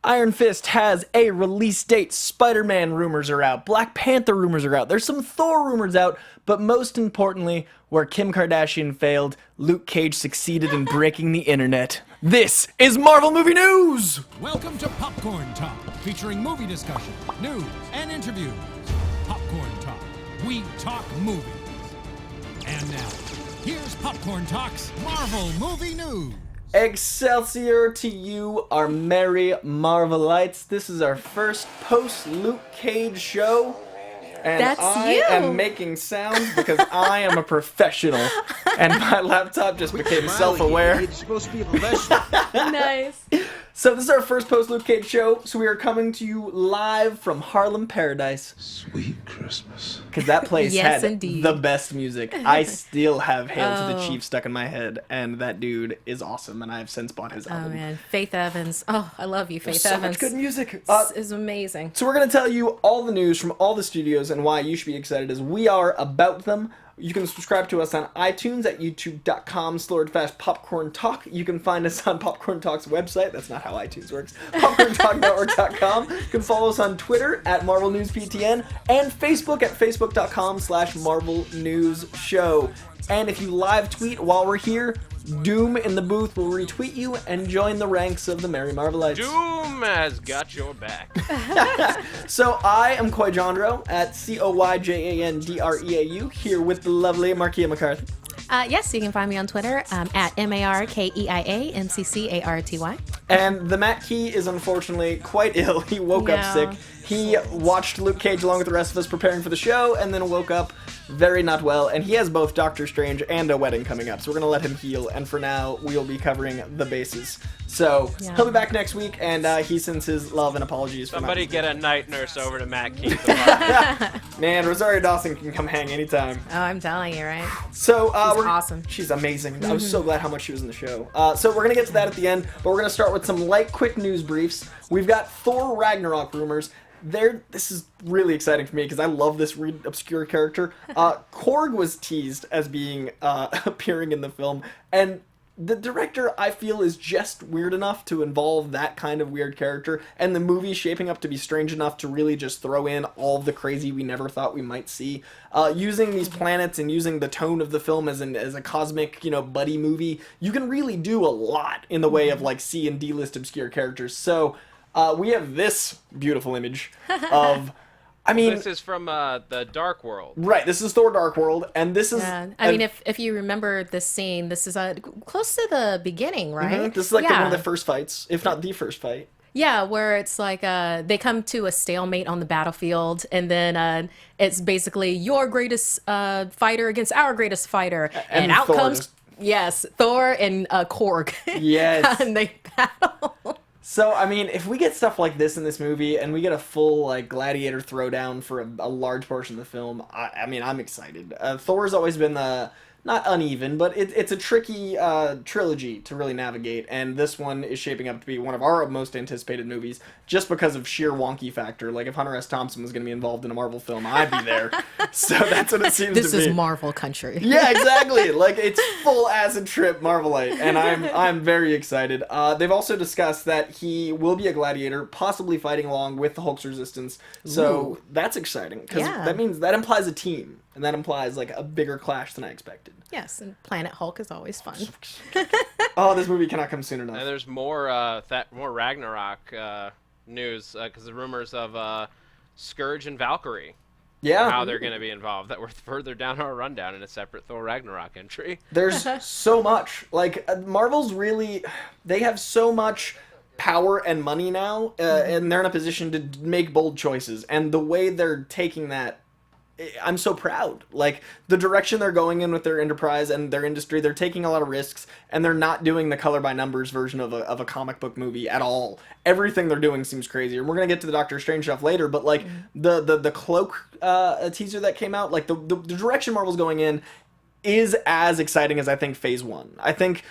Iron Fist has a release date. Spider-Man rumors are out. Black Panther rumors are out. There's some Thor rumors out. But most importantly, where Kim Kardashian failed, Luke Cage succeeded in breaking the internet. This is Marvel Movie News! Welcome to Popcorn Talk, featuring movie discussion, news, and interviews. Popcorn Talk. We talk movies. And now, here's Popcorn Talk's Marvel Movie News. Excelsior to you, our Merry Marvellites. This is our first post-Luke Cage show. And That's I you. am making sounds because I am a professional. And my laptop just became self-aware. It's supposed to be a professional. Nice. So this is our first post-Luke Cage show. So we are coming to you live from Harlem Paradise. Sweet Christmas. Because that place Yes, had indeed. the best music. I still have Hail to the Oh. Chief stuck in my head. And that dude is awesome. And I have since bought his Oh album. man, Faith Evans. Oh, I love you, Faith So Evans. much good music. This is amazing. So we're going to tell you all the news from all the studios and why you should be excited as we are about them. You can subscribe to us on iTunes at youtube.com/popcorn talk. You can find us on Popcorn Talk's website. That's not how iTunes works. popcorntalknetwork.com. You can follow us on Twitter at Marvel News PTN and Facebook at facebook.com/Marvel News Show. And if you live tweet while we're here, Doom in the booth will retweet you and join the ranks of the Merry Marvellites. Doom has got your back. So I am Koyjandro at COYJANDREAU here with the lovely Markia McCarthy. Yes, you can find me on Twitter at MARKEIAMCCARTY. And the Matt Key is unfortunately quite ill. He woke up Yeah. sick. He watched Luke Cage along with the rest of us preparing for the show and then woke up very not well. And he has both Doctor Strange and a wedding coming up. So we're going to let him heal. And for now, we'll be covering the bases. So Yeah. he'll be back next week. And he sends his love and apologies for Somebody not... get a night nurse over to Matt Keith. Man, Rosario Dawson can come hang anytime. Oh, I'm telling you, right? So She's awesome. She's amazing. I was so glad how much she was in the show. So we're gonna get to that at the end, but we're gonna start with some light, quick news briefs. We've got Thor Ragnarok rumors. This is really exciting for me because I love this obscure character. Korg was teased as being appearing in the film, and the director, I feel, is just weird enough to involve that kind of weird character, and the movie's shaping up to be strange enough to really just throw in all of the crazy we never thought we might see. Using these planets and using the tone of the film as a cosmic, buddy movie, you can really do a lot in the way of like C and D list obscure characters. So we have this beautiful image of. I mean, This is from the Dark World. right, this is Thor Dark World, and this is... Yeah. I mean, if you remember this scene, this is close to the beginning, right? This is like one of the first fights, if not the first fight. Yeah, where it's like they come to a stalemate on the battlefield, and then it's basically your greatest fighter against our greatest fighter, and out Thor comes just- yes, Thor and Korg. Yes. And they battle. So, I mean, if we get stuff like this in this movie, and we get a full, like, gladiator throwdown for a large portion of the film, I mean, I'm excited. Thor's always been not uneven, but it's a tricky trilogy to really navigate, and this one is shaping up to be one of our most anticipated movies, just because of sheer wonky factor. Like, if Hunter S. Thompson was going to be involved in a Marvel film, I'd be there. So that's what it seems This to be. is Marvel country. Yeah, exactly. Like, it's full acid trip Marvelite, and I'm very excited. They've also discussed that he will be a gladiator, possibly fighting along with the Hulk's resistance. So that's exciting because Yeah. that implies a team, and that implies like a bigger clash than I expected. Yes, and Planet Hulk is always fun. Oh, this movie cannot come soon enough. And there's more more Ragnarok news because the rumors of Scourge and Valkyrie. Yeah, How they're going to be involved. That we're further down our rundown in a separate Thor Ragnarok entry. there's so much. Like Marvel's really, they have so much power and money now, and they're in a position to make bold choices. And the way they're taking that, I'm so proud. Like, the direction they're going in with their enterprise and their industry, they're taking a lot of risks, and they're not doing the color-by-numbers version of a comic book movie at all. Everything they're doing seems crazy. And we're going to get to the Doctor Strange stuff later, but, like, the Cloak teaser that came out, like, the direction Marvel's going in is as exciting as I think Phase 1. I think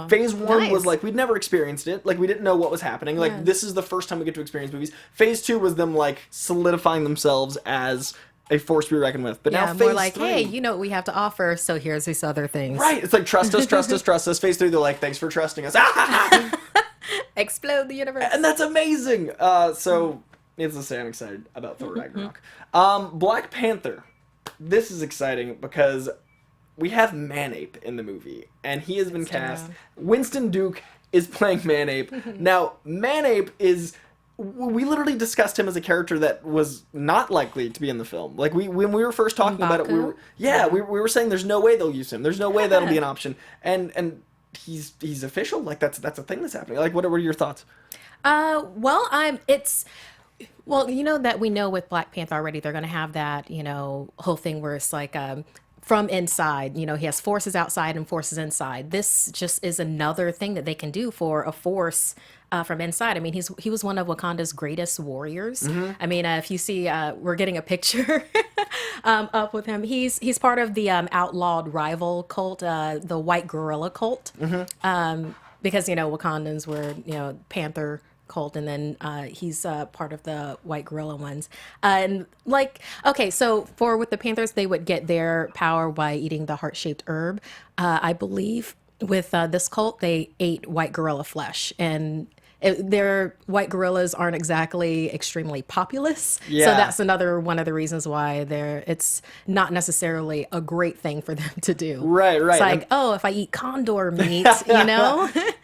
Phase 1 nice. was like, we'd never experienced it. Like, we didn't know what was happening. Like, this is the first time we get to experience movies. Phase 2 was them, like, solidifying themselves as a force to be reckoned with. But Yeah, now more Phase like, 3, hey, you know what we have to offer, so here's these other things. right, it's like, trust us, trust us, trust us. Phase 3, they're like, thanks for trusting us. Explode the universe. And that's amazing. So needless to say, I'm excited about Thor Ragnarok. Black Panther. This is exciting because we have Manape in the movie, and he has been cast. Winston Duke is playing Manape. Now, Manape is... We literally discussed him as a character that was not likely to be in the film. Like, when we were first talking about it, we were saying there's no way they'll use him. There's no way that'll be an option. And he's official. Like, that's a thing that's happening. Like, what are your thoughts? Well, you know that we know with Black Panther already, they're going to have that, whole thing where it's like from inside, he has forces outside and forces inside. This just is another thing that they can do for a force from inside. I mean, he was one of Wakanda's greatest warriors. I mean, if you see, we're getting a picture up with him. He's part of the outlawed rival cult, the White Gorilla cult, because Wakandans were Panther cult, and then he's part of the White Gorilla ones. And so with the Panthers, they would get their power by eating the heart-shaped herb. I believe with this cult, they ate white gorilla flesh, and their white gorillas aren't exactly extremely populous. Yeah. So that's another one of the reasons why it's not necessarily a great thing for them to do. Right. It's like, if I eat condor meat, that gives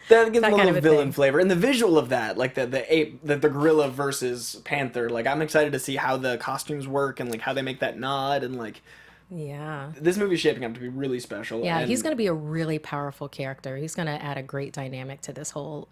that a kind little of a villain thing. flavor. And the visual of that, like the ape, the gorilla versus panther, like I'm excited to see how the costumes work and like how they make that nod, and like Yeah. this movie's shaping up to be really special. Yeah, and he's going to be a really powerful character. He's going to add a great dynamic to this whole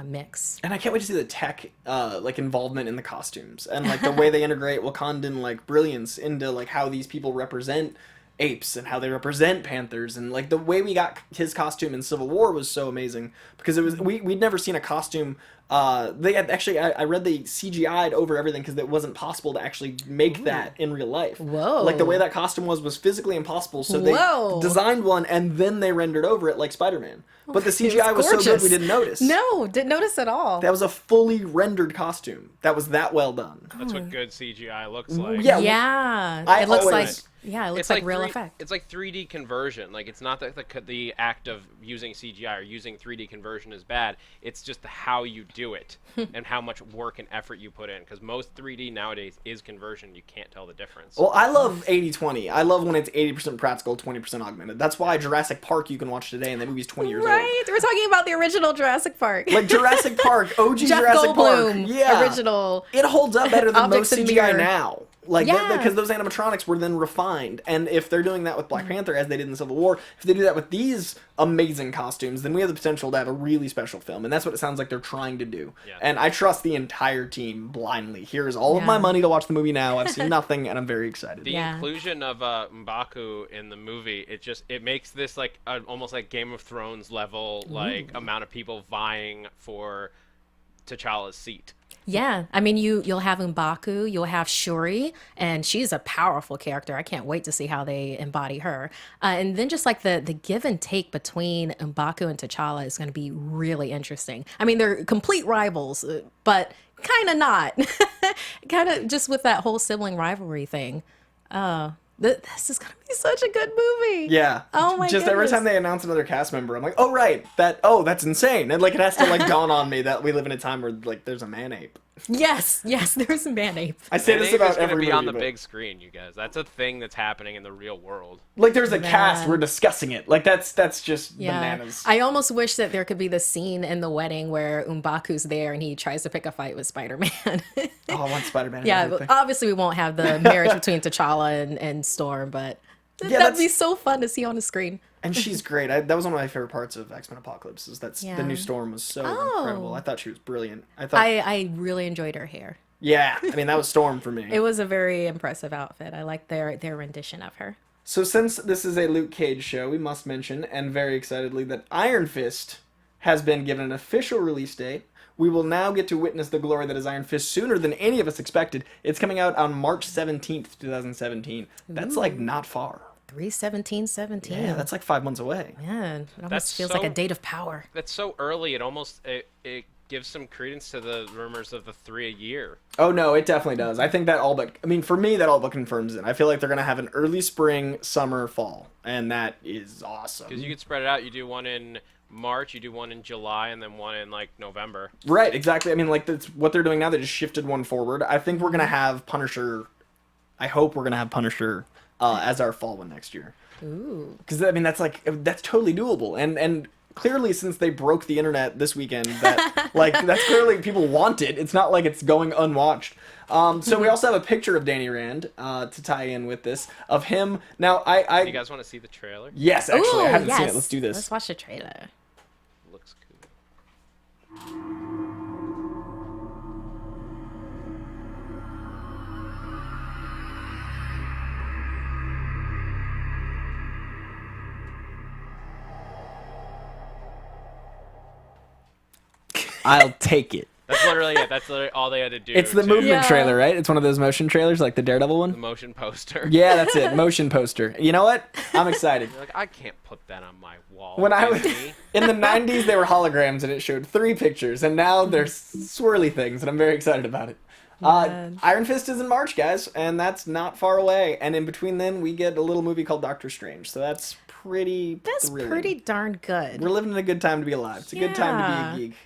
mix. And I can't wait to see the tech involvement in the costumes and like the way they integrate Wakandan like brilliance into like how these people represent apes and how they represent panthers, and like the way we got his costume in Civil War was so amazing because it was we'd never seen a costume. They had actually I read they CGI'd over everything because it wasn't possible to actually make that in real life. Whoa. Like the way that costume was physically impossible, so they Whoa. designed one and then they rendered over it like Spider-Man. But the CGI was so good gorgeous. we didn't notice. No, didn't notice at all. That was a fully rendered costume. That was that well done. That's what good CGI looks like. Yeah. It looks always- like real effect. It's like 3D conversion. Like, it's not that the act of using CGI or using 3D conversion is bad. It's just how you do it and how much work and effort you put in. Because most 3D nowadays is conversion. You can't tell the difference. Well, I love 80-20. I love when it's 80% practical, 20% augmented. That's why Jurassic Park you can watch today, and that movie's 20 years old. Right, we're talking about the original Jurassic Park. Like Jurassic Park, OG Jeff Jurassic Goldblum, Park. Yeah. original. It holds up better than most Objects in CGI mirror. now. Like, Yeah. because those animatronics were then refined. And if they're doing that with Black Panther, as they did in Civil War, if they do that with these amazing costumes, then we have the potential to have a really special film. And that's what it sounds like they're trying to do. Yeah. And I trust the entire team blindly. Here's all of my money to watch the movie now. I've seen nothing, and I'm very excited. The inclusion of M'Baku in the movie, it makes this like almost like Game of Thrones level amount of people vying for T'Challa's seat. Yeah, I mean, you'll have M'Baku, you'll have Shuri, and she's a powerful character. I can't wait to see how they embody her. And then just like the give and take between M'Baku and T'Challa is going to be really interesting. I mean, they're complete rivals, but kind of not. Kind of just with that whole sibling rivalry thing. This is gonna be such a good movie. Yeah. Oh my Just every goodness. time they announce another cast member, I'm like, oh right, that's insane. And like it has to like dawn on me that we live in a time where like there's a man ape. Yes, there's a Manape. I say this about It's gonna every be on movie, the but- big screen, you guys. That's a thing that's happening in the real world. Like there's a cast, we're discussing it. Like that's just bananas. I almost wish that there could be the scene in the wedding where M'Baku's there and he tries to pick a fight with Spider-Man. Oh, I want Spider-Man. and Yeah, everything. but obviously we won't have the marriage between T'Challa and Storm, but Yeah, that'd be so fun to see on the screen. And she's great. That was one of my favorite parts of X-Men Apocalypse. Is that the new Storm was so incredible. I thought she was brilliant. I really enjoyed her hair. Yeah, I mean that was Storm for me. It was a very impressive outfit. I liked their rendition of her. So since this is a Luke Cage show, we must mention, and very excitedly, that Iron Fist has been given an official release date. We will now get to witness the glory that is Iron Fist sooner than any of us expected. It's coming out on March 17th, 2017. That's like not far. 3/17/17. Yeah, that's like 5 months away. Man, it almost That's feels like a so- date of power. That's so early. It almost it gives some credence to the rumors of the 3 a year. Oh no, it definitely does. I think that all but, I mean, for me, that all but confirms it. I feel like they're gonna have an early spring, summer, fall, and that is awesome. Because you could spread it out. You do one in March, you do one in July, and then one in like November. Right, exactly. I mean, like that's what they're doing now. They just shifted one forward. I think we're gonna have Punisher. I hope we're gonna have Punisher as our fall one next year. Ooh. Because I mean, that's totally doable, and clearly since they broke the internet this weekend, that like that's clearly people want it. It's not like it's going unwatched. So we also have a picture of Danny Rand to tie in with this of him. Now You guys want to see the trailer? yes, actually, Ooh, I haven't seen yes. it. Let's do this. Let's watch the trailer. Looks cool. I'll take it. That's literally it. That's literally all they had to do. It's the to- movement Yeah. trailer, right? It's one of those motion trailers, like the Daredevil The one. motion poster. Yeah, that's it. Motion poster. You know what? I'm excited. You're like, I can't put that on my wall. When I was Disney. in the 90s, they were holograms and it showed 3 pictures, and now they're swirly things, and I'm very excited about it. Man. Iron Fist is in March, guys, and that's not far away. And in between then, we get a little movie called Doctor Strange, so that's pretty. That's thrilling. pretty darn good. We're living in a good time to be alive. It's a good time to be a geek.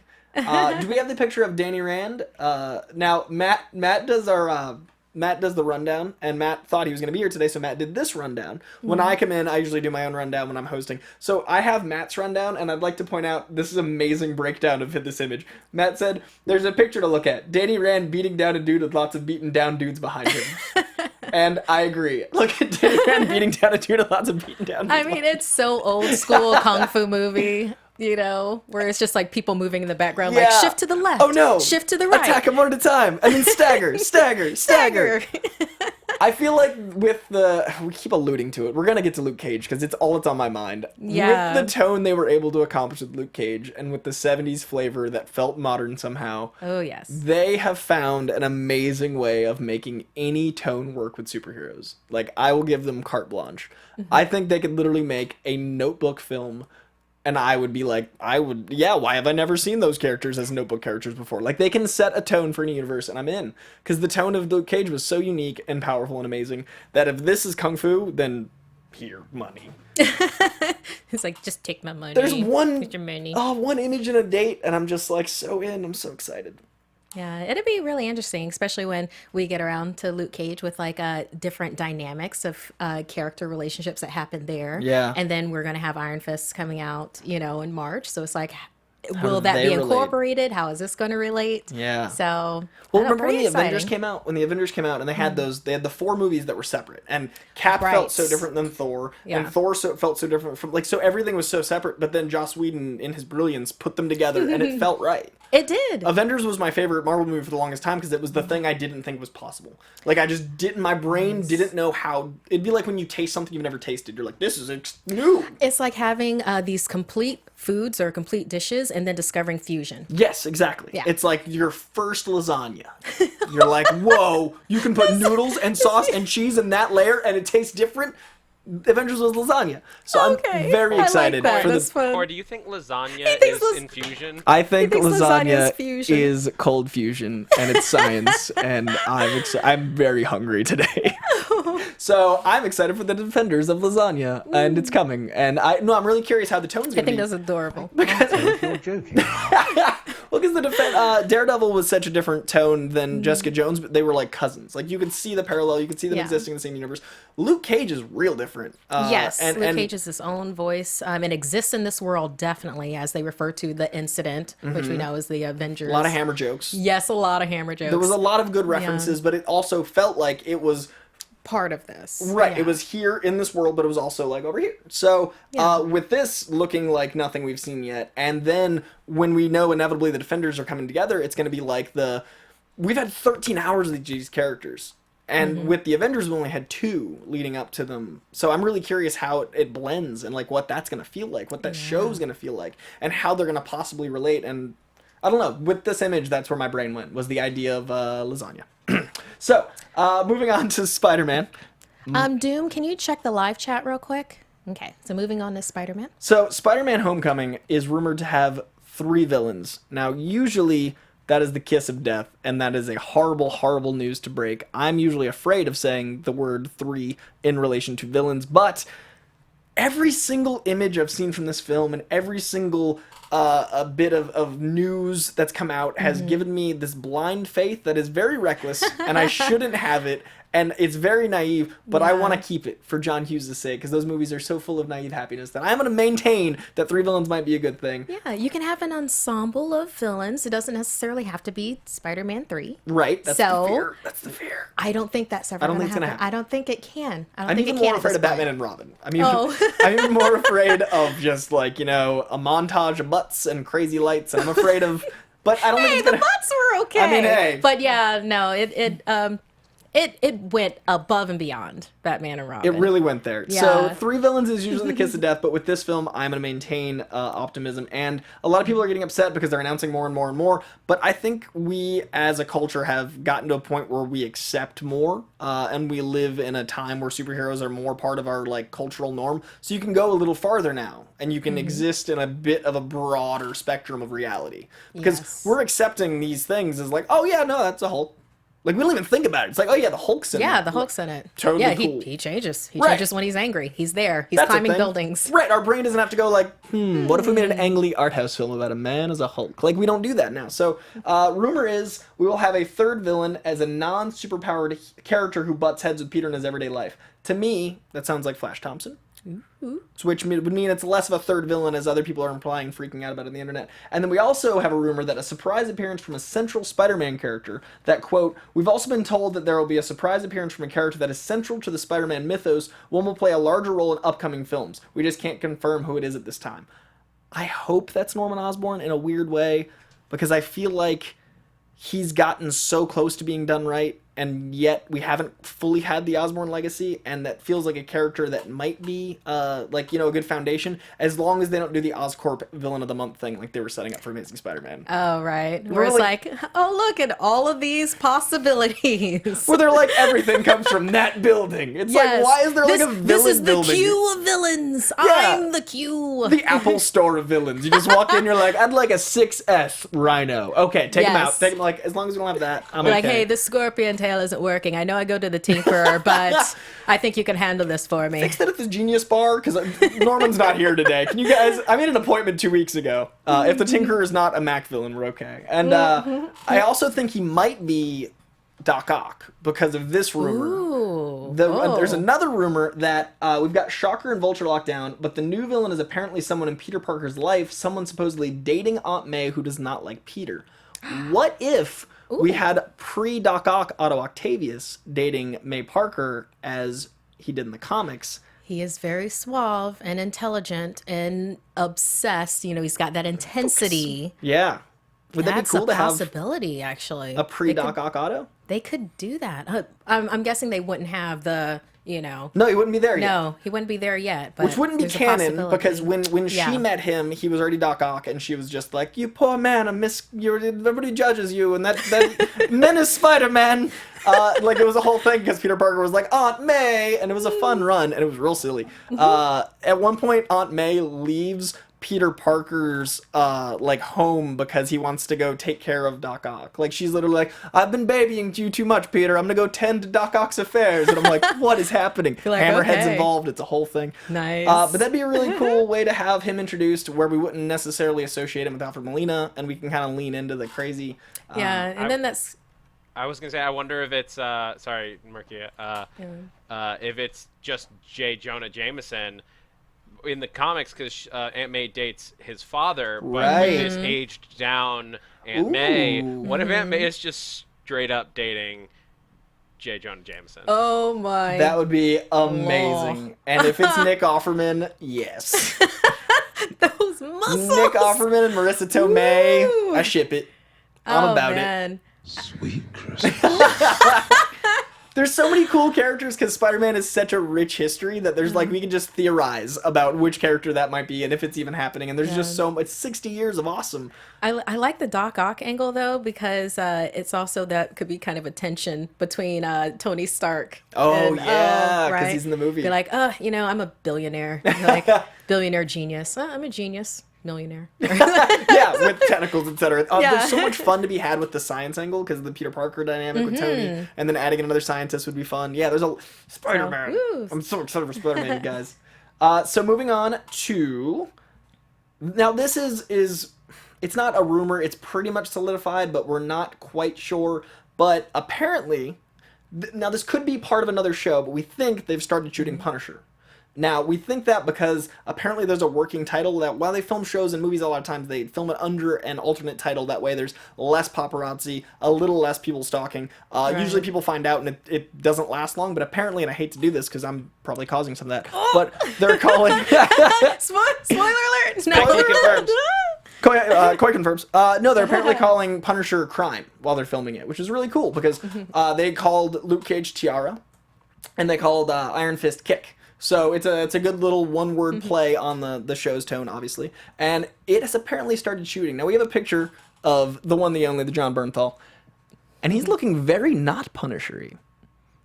Do we have the picture of Danny Rand? Now Matt does our Matt does the rundown, and Matt thought he was going to be here today, so Matt did this rundown. When I come in, I usually do my own rundown when I'm hosting. So I have Matt's rundown, and I'd like to point out this is an amazing breakdown of this image. Matt said, "There's a picture to look at. Danny Rand beating down a dude with lots of beaten down dudes behind him." And I agree. Look at Danny Rand beating down a dude with lots of beaten down dudes. I mean, it's so old school kung fu movie, you know, where it's just like people moving in the background, like Yeah. shift to the left. Oh no! Shift to the right. Attack him one at a time, and then stagger, stagger, stagger. I feel like we keep alluding to it. We're gonna get to Luke Cage because it's on my mind. Yeah. With the tone they were able to accomplish with Luke Cage, and with the '70s flavor that felt modern somehow, Oh yes. they have found an amazing way of making any tone work with superheroes. Like, I will give them carte blanche. I think they could literally make a Notebook film. And I would be like, why have I never seen those characters as Notebook characters before? Like, they can set a tone for any universe, and I'm in. Because the tone of Luke Cage was so unique and powerful and amazing that if this is Kung Fu, then here, money. It's like, just take my money. There's one Take your money. one image and a date, and I'm just like so in. I'm so excited. Yeah, it'd be really interesting, especially when we get around to Luke Cage with like different dynamics of character relationships that happen there. Yeah. And then we're gonna have Iron Fist coming out, you know, in March. So it's like, do will that they be relate? incorporated? How is this going to relate? Yeah. So Well, I don't know, remember when pretty the Avengers exciting. came out? When the Avengers came out, and they had they had the 4 movies that were separate, and Cap Right. felt so different than Thor, Yeah. and Thor felt so different from so everything was so separate. But then Joss Whedon, in his brilliance, put them together, and it felt right. It did. Avengers was my favorite Marvel movie for the longest time because it was the thing I didn't think was possible. Like, I just didn't. My brain didn't know how. It'd be like when you taste something you've never tasted. You're like, this is new. It's like having these complete foods or complete dishes and then discovering fusion. Yes, exactly. Yeah. It's like your first lasagna. You're like, whoa, you can put noodles and sauce and cheese in that layer and it tastes different. Avengers was lasagna. So Okay, I'm very I like excited that. for That's the. fun. Or do you think lasagna thinks is infusion? I think He thinks lasagna is lasagna fusion. is cold fusion and it's science, and I'm very hungry today. So I'm excited for the Defenders of Lasagna, and it's coming. And I'm really curious how the tone's I gonna think be. that's adorable. You're joking. Well, because Daredevil was such a different tone than Jessica Jones, but they were like cousins. Like, you could see the parallel, you could see them Yeah. existing in the same universe. Luke Cage is real different. Yes, and, Luke and Cage is his own voice and exists in this world, definitely, as they refer to the incident, which we know is the Avengers. a lot of hammer jokes. Yes, a lot of hammer jokes. There was a lot of good references, but it also felt like it was part of this. right. Yeah. It was here in this world, but it was also like over here. So Yeah. with this looking like nothing we've seen yet, and then when we know inevitably the Defenders are coming together, it's going to be like we've had 13 hours of these characters. And with the Avengers, we only had 2 leading up to them. So I'm really curious how it blends and like what that's going to feel like, what that show's going to feel like, and how they're going to possibly relate. And I don't know. With this image, that's where my brain went, was the idea of lasagna. So, moving on to Spider-Man. Doom, can you check the live chat real quick? Okay, so moving on to Spider-Man. So, Spider-Man Homecoming is rumored to have 3 villains. Now, usually that is the kiss of death, and that is a horrible, horrible news to break. I'm usually afraid of saying the word 3 in relation to villains, but every single image I've seen from this film and every single a bit of news that's come out has given me this blind faith that is very reckless, and I shouldn't have it, and it's very naive, but I want to keep it for John Hughes' sake, because those movies are so full of naive happiness that I'm going to maintain that 3 villains might be a good thing. Yeah, you can have an ensemble of villains. It doesn't necessarily have to be Spider-Man 3. Right, that's So, the fear. That's the fear. I don't think that's ever I don't going think to it's gonna happen. happen. I don't think it can. I don't I'm think even it can more at afraid this of point. Batman and Robin. I'm even more afraid of just, like, you know, a montage of butts and crazy lights, and I'm afraid of... But I don't think Hey, it's the gonna... butts were okay. I mean, hey. But yeah, no, it went above and beyond Batman and Robin. It really went there. Yeah. So 3 villains is usually the kiss of death, but with this film, I'm going to maintain optimism. And a lot of people are getting upset because they're announcing more and more and more. But I think we, as a culture, have gotten to a point where we accept more, and we live in a time where superheroes are more part of our like cultural norm. So you can go a little farther now, and you can exist in a bit of a broader spectrum of reality. Because Yes. we're accepting these things as like, oh yeah, no, that's a Hulk. Like, we don't even think about it. It's like, oh yeah, the Hulk's in Yeah, it. the Hulk's in it. Totally yeah, cool. he changes. He Right. changes when he's angry. He's there. He's That's a climbing thing. buildings. Right, our brain doesn't have to go like, what if we made an Ang Lee art house film about a man as a Hulk? Like, we don't do that now. So, rumor is we will have a 3rd villain as a non-superpowered character who butts heads with Peter in his everyday life. To me, that sounds like Flash Thompson. Which would mean it's less of a 3rd villain, as other people are implying, freaking out about it on the internet. And then we also have a rumor that a surprise appearance from a central Spider-Man character that, quote, we've also been told that there will be a surprise appearance from a character that is central to the Spider-Man mythos. One will play a larger role in upcoming films. We just can't confirm who it is at this time. I hope that's Norman Osborn in a weird way, because I feel like he's gotten so close to being done right, and yet we haven't fully had the Osborn legacy, and that feels like a character that might be, like, you know, a good foundation, as long as they don't do the Oscorp Villain of the Month thing like they were setting up for Amazing Spider-Man. Oh, right. Where it's like, oh, look at all of these possibilities. Where they're like, everything comes from that building. It's Yes. like, why is there like a villain This is the building? queue of villains. Yeah. I'm the queue. The Apple Store of villains. You just walk in, you're like, I'd like a 6S Rhino. Okay, take him out. Yes. Take him, like, as long as we don't have that, I'm We're like, okay. hey, this scorpion tail isn't working. I know I go to the tinkerer, but I think you can handle this for me. Fix that at the Genius Bar, because Norman's not here today. Can you guys... I made an appointment 2 weeks ago. If the Tinkerer is not a Mac villain, we're okay. And I also think he might be Doc Ock because of this rumor. Ooh. There's another rumor that we've got Shocker and Vulture locked down, but the new villain is apparently someone in Peter Parker's life, someone supposedly dating Aunt May who does not like Peter. What if... we had pre-Doc Ock Otto Octavius dating May Parker as he did in the comics. He is very suave and intelligent and obsessed. You know, he's got that intensity. Yeah. Would that be That's cool a to have possibility, actually. a pre-Doc Ock Otto? They could do that. I'm guessing they wouldn't have the, you know. No, he wouldn't be there yet. No, he wouldn't be there yet. But Which wouldn't be there's a canon, possibility. because when Yeah. she met him, he was already Doc Ock, and she was just like, "You poor man, everybody judges you," and that menace Spider-Man. Like, it was a whole thing because Peter Parker was like, Aunt May, and it was a fun run, and it was real silly. At one point, Aunt May leaves Peter Parker's like home because he wants to go take care of Doc Ock. Like, she's literally like, I've been babying you too much, Peter. I'm gonna go tend to Doc Ock's affairs. And I'm like, what is happening? You're like, Hammerhead's okay. involved. It's a whole thing. Nice. But that'd be a really cool way to have him introduced where we wouldn't necessarily associate him with Alfred Molina, and we can kind of lean into the crazy. Yeah, and then that's... I was gonna say, I wonder if it's sorry, Murky, if it's just J. Jonah Jameson in the comics, because Aunt May dates his father, but Right. this aged down Aunt May. Ooh. What if Aunt May is just straight up dating J. Jonah Jameson? Oh my... That would be amazing. And if it's Nick Offerman, yes. Those muscles! Nick Offerman and Marissa Tomei, Woo. I ship it. I'm about it. man. Sweet Christmas. There's so many cool characters because Spider-Man is such a rich history that there's like, we can just theorize about which character that might be and if it's even happening. And there's just so much, it's 60 years of awesome. I like the Doc Ock angle though, because it's also that could be kind of a tension between Tony Stark. Oh, and, yeah, 'cause right? he's in the movie. Be like, you know, I'm a billionaire. You're like, billionaire genius. I'm a genius. millionaire. Yeah, with tentacles, etc. Yeah. There's so much fun to be had with the science angle because of the Peter Parker dynamic with Tony, and then adding another scientist would be fun. Yeah, there's a Spider-Man. woo. I'm so excited for Spider-Man, you guys. So moving on to now, this is it's not a rumor. It's pretty much solidified, but we're not quite sure. But apparently, now this could be part of another show, but we think they've started shooting Punisher. Now, we think that because apparently there's a working title that while they film shows and movies a lot of times, they film it under an alternate title. That way there's less paparazzi, a little less people stalking. Usually people find out and it doesn't last long, but apparently, and I hate to do this because I'm probably causing some of that, but they're calling... Spoiler alert! Spoiler confirmed. Koi confirms. No, they're apparently calling Punisher Crime while they're filming it, which is really cool because they called Luke Cage Tiara and they called Iron Fist Kick. So it's a good little one-word play on the show's tone, obviously. And it has apparently started shooting. Now, we have a picture of the one, the only, the John Bernthal. And he's looking very not Punisher-y.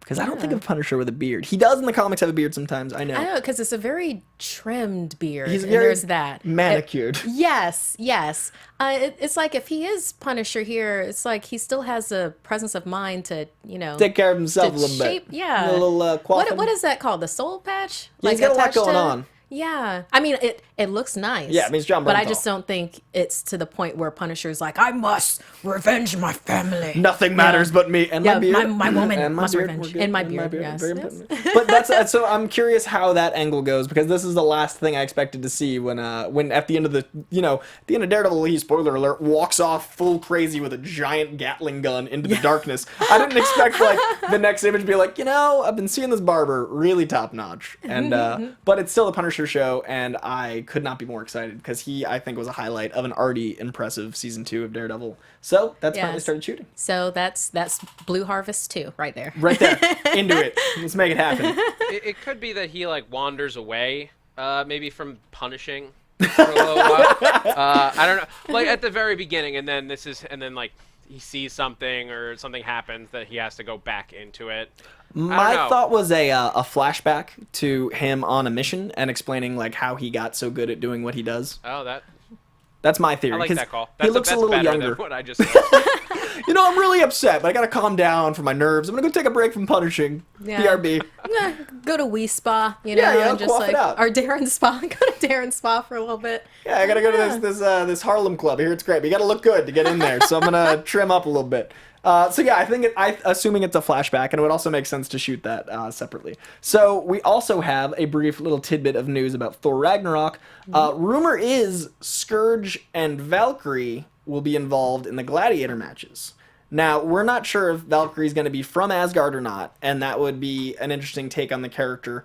Because I don't think of Punisher with a beard. He does in the comics have a beard sometimes, I know. I know, because it's a very trimmed beard. He's and very there's that. manicured. Yes. It's like if he is Punisher here, it's like he still has a presence of mind to, Take care of himself to a little shape, bit. yeah. A little quaffing. What is that called? The soul patch? Yeah, he's got a lot attached going to- on. Yeah. I mean, it looks nice. Yeah, I mean, it's John But I Bernthal. just don't think it's to the point where Punisher's like, I must revenge my family. Nothing matters but me and my beard. my woman and my must beard. revenge. We're good. And my beard, yes. Very Yes. important. But that's so. I'm curious how that angle goes because this is the last thing I expected to see when at the end of the Daredevil, he, spoiler alert, walks off full crazy with a giant Gatling gun into the darkness. I didn't expect like the next image to be like, I've been seeing this barber really top notch, and but it's still a Punisher show, and I could not be more excited because he, I think, was a highlight of an already impressive season 2 of Daredevil. So that's finally Yes. started shooting. So that's Blue Harvest 2 right there. Right there, into it. Let's make it happen. It could be that he wanders away, maybe from punishing for a little while. I don't know. Like at the very beginning, and then he sees something or something happens that he has to go back into it. My thought was a flashback to him on a mission and explaining how he got so good at doing what he does. Oh, That's my theory. I like 'cause that call. He looks that's a little better younger. than what I just said. I'm really upset, but I gotta calm down for my nerves. I'm gonna go take a break from punishing. Yeah. BRB. Yeah, go to Wii Spa, Yeah, and just quaff it out. or Darren Spa. Go to Darren Spa for a little bit. Yeah, I gotta go to this Harlem club. I hear it's great, but you gotta look good to get in there. So I'm gonna trim up a little bit. So yeah, I think assuming it's a flashback, and it would also make sense to shoot that separately. So we also have a brief little tidbit of news about Thor Ragnarok. Rumor is Scourge and Valkyrie will be involved in the gladiator matches. Now, we're not sure if Valkyrie's going to be from Asgard or not, and that would be an interesting take on the character.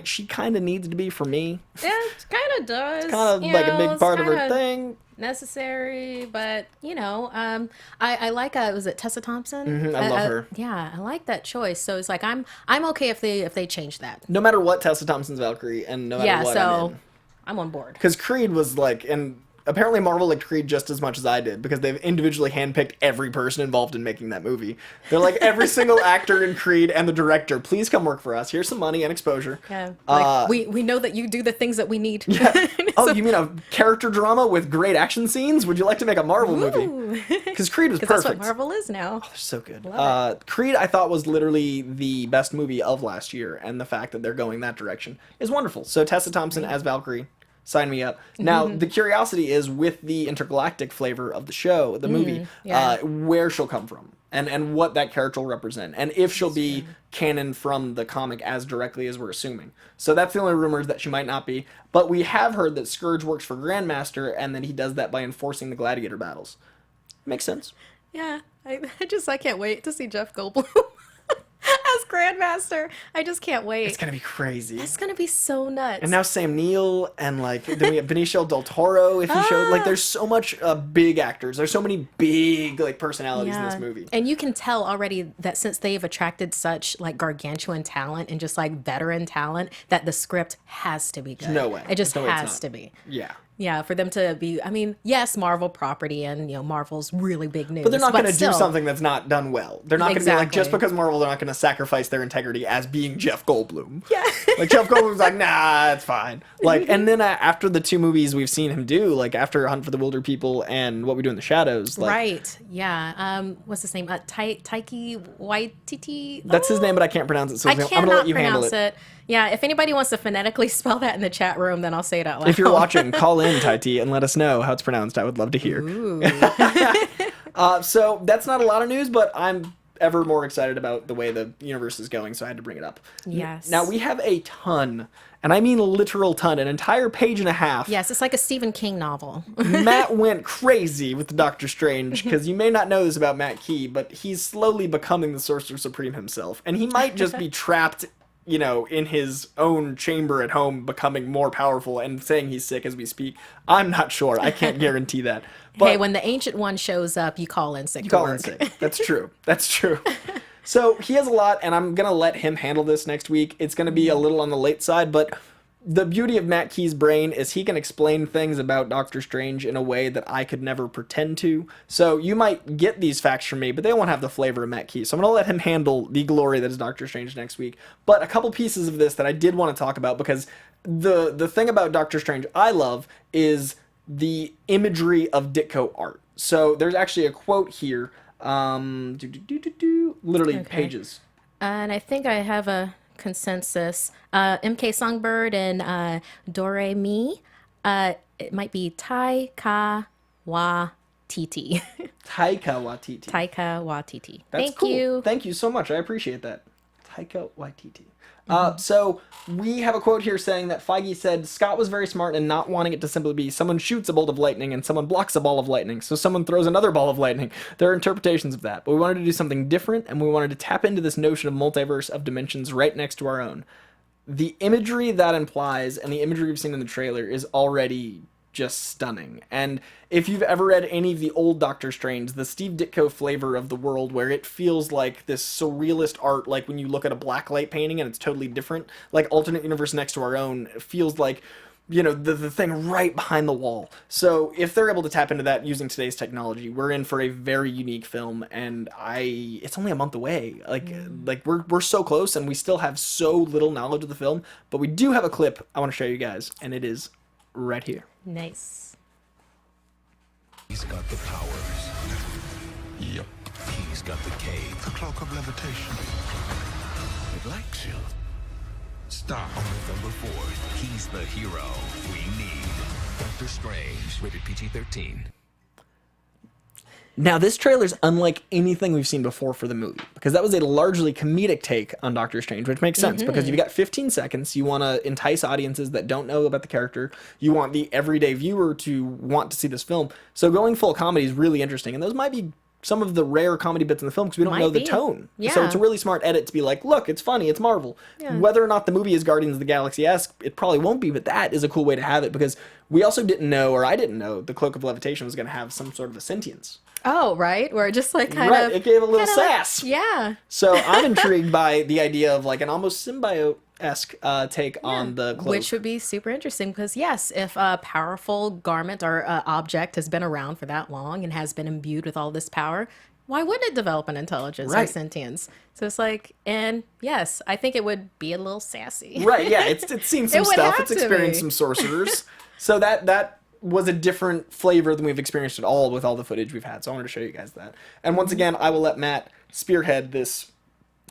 She kind of needs to be for me. Yeah, it kind of does. Kind of like a big part of her thing. Necessary, but I like was it Tessa Thompson? I love her. Yeah, I like that choice. So it's like I'm okay if they change that. No matter what, Tessa Thompson's Valkyrie, and no matter what, I'm on board. because Creed was and apparently Marvel liked Creed just as much as I did because they've individually handpicked every person involved in making that movie. They're like, every single actor in Creed and the director, please come work for us. Here's some money and exposure. Yeah, we know that you do the things that we need. Oh, you mean a character drama with great action scenes? Would you like to make a Marvel movie? Because Creed was perfect. That's what Marvel is now. They're so good. Creed, I thought, was literally the best movie of last year, and the fact that they're going that direction is wonderful. So Tessa Thompson as Valkyrie. Sign me up. Now, the curiosity is with the intergalactic flavor of the show, the movie, where she'll come from and what that character will represent. And if she'll be canon from the comic as directly as we're assuming. So that's the only rumors that she might not be. But we have heard that Scourge works for Grandmaster and that he does that by enforcing the gladiator battles. Makes sense. Yeah, I can't wait to see Jeff Goldblum as Grandmaster. I just can't wait. It's going to be crazy. It's gonna be so nuts. And now Sam Neill and then we have Benicio del Toro if he showed there's so much big actors. There's so many big personalities in this movie. And you can tell already that since they've attracted such gargantuan talent and just veteran talent, that the script has to be good. No way. It just No way it's has not. to be. Yeah. Yeah, for them to be, I mean, yes, Marvel property and, Marvel's really big news. But they're not going to do still. something that's not done well. They're not going to be like, just Exactly. because Marvel, they're not going to sacrifice their integrity as being Jeff Goldblum. Yeah. Like, Jeff Goldblum's like, nah, it's fine. Like, and then after the 2 movies we've seen him do, like, after Hunt for the Wilder People and What We Do in the Shadows. Like, Right. Yeah. What's his name? Taiki Waititi? That's his name, but I can't pronounce it, so I I'm going to cannot let you handle pronounce it. it. Yeah, if anybody wants to phonetically spell that in the chat room, then I'll say it out loud. If you're watching, call in, Taiti, and let us know how it's pronounced. I would love to hear. So that's not a lot of news, but I'm ever more excited about the way the universe is going, so I had to bring it up. Yes. Now, we have a ton, and I mean a literal ton, an entire page and a half. Yes, it's like a Stephen King novel. Matt went crazy with Doctor Strange, because you may not know this about Matt Key, but he's slowly becoming the Sorcerer Supreme himself, and he might just be trapped in his own chamber at home, becoming more powerful and saying he's sick as we speak. I'm not sure. I can't guarantee that. But Hey, when the Ancient One shows up, you call in sick you to call in work. sick. That's true. That's true. So he has a lot, and I'm going to let him handle this next week. It's going to be a little on the late side, but the beauty of Matt Key's brain is he can explain things about Doctor Strange in a way that I could never pretend to. So you might get these facts from me, but they won't have the flavor of Matt Key. So I'm going to let him handle the glory that is Doctor Strange next week. But a couple pieces of this that I did want to talk about, because the thing about Doctor Strange I love is the imagery of Ditko art. So there's actually a quote here, literally pages. And I think I have a consensus. MK Songbird and Dore Mi. It might be Taika Waititi. Taika Waititi. Taika Waititi. That's Thank cool. you. Thank you so much. I appreciate that. Taika Waititi. So we have a quote here saying that Feige said Scott was very smart in not wanting it to simply be someone shoots a bolt of lightning and someone blocks a ball of lightning, so someone throws another ball of lightning. There are interpretations of that, but we wanted to do something different, and we wanted to tap into this notion of multiverse of dimensions right next to our own. The imagery that implies, and the imagery we've seen in the trailer, is already just stunning. And if you've ever read any of the old Doctor Strange, the Steve Ditko flavor of the world, where it feels like this surrealist art, like when you look at a blacklight painting and it's totally different, like alternate universe next to our own, it feels like, the thing right behind the wall. So if they're able to tap into that using today's technology, we're in for a very unique film, and it's only a month away. Like we're so close, and we still have so little knowledge of the film, but we do have a clip I want to show you guys, and it is right here. Nice. He's got the powers. Yep. He's got the cave. The Cloak of Levitation. It likes you. Stop. On November 4th, he's the hero we need. Doctor Strange, rated PG-13. Now, this trailer's unlike anything we've seen before for the movie, because that was a largely comedic take on Doctor Strange, which makes sense, because you've got 15 seconds, you want to entice audiences that don't know about the character, you want the everyday viewer to want to see this film, so going full comedy is really interesting, and those might be some of the rare comedy bits in the film, because we don't know the tone. Yeah. So it's a really smart edit to be like, look, it's funny, it's Marvel. Yeah. Whether or not the movie is Guardians of the Galaxy-esque, it probably won't be, but that is a cool way to have it, because we also didn't know, or I didn't know, the Cloak of Levitation was going to have some sort of a sentience. Oh, right. Where it just like kind right, of... it gave a little sass. Yeah. So I'm intrigued by the idea of like an almost symbiote-esque take on the Cloak. Which would be super interesting because, yes, if a powerful garment or object has been around for that long and has been imbued with all this power, why wouldn't it develop an intelligence or sentience? So it's like, and yes, I think it would be a little sassy. Right, yeah, it's seen some stuff. It's experienced be. some sorcerers. So that was a different flavor than we've experienced at all with all the footage we've had. So I wanted to show you guys that. And once again, I will let Matt spearhead this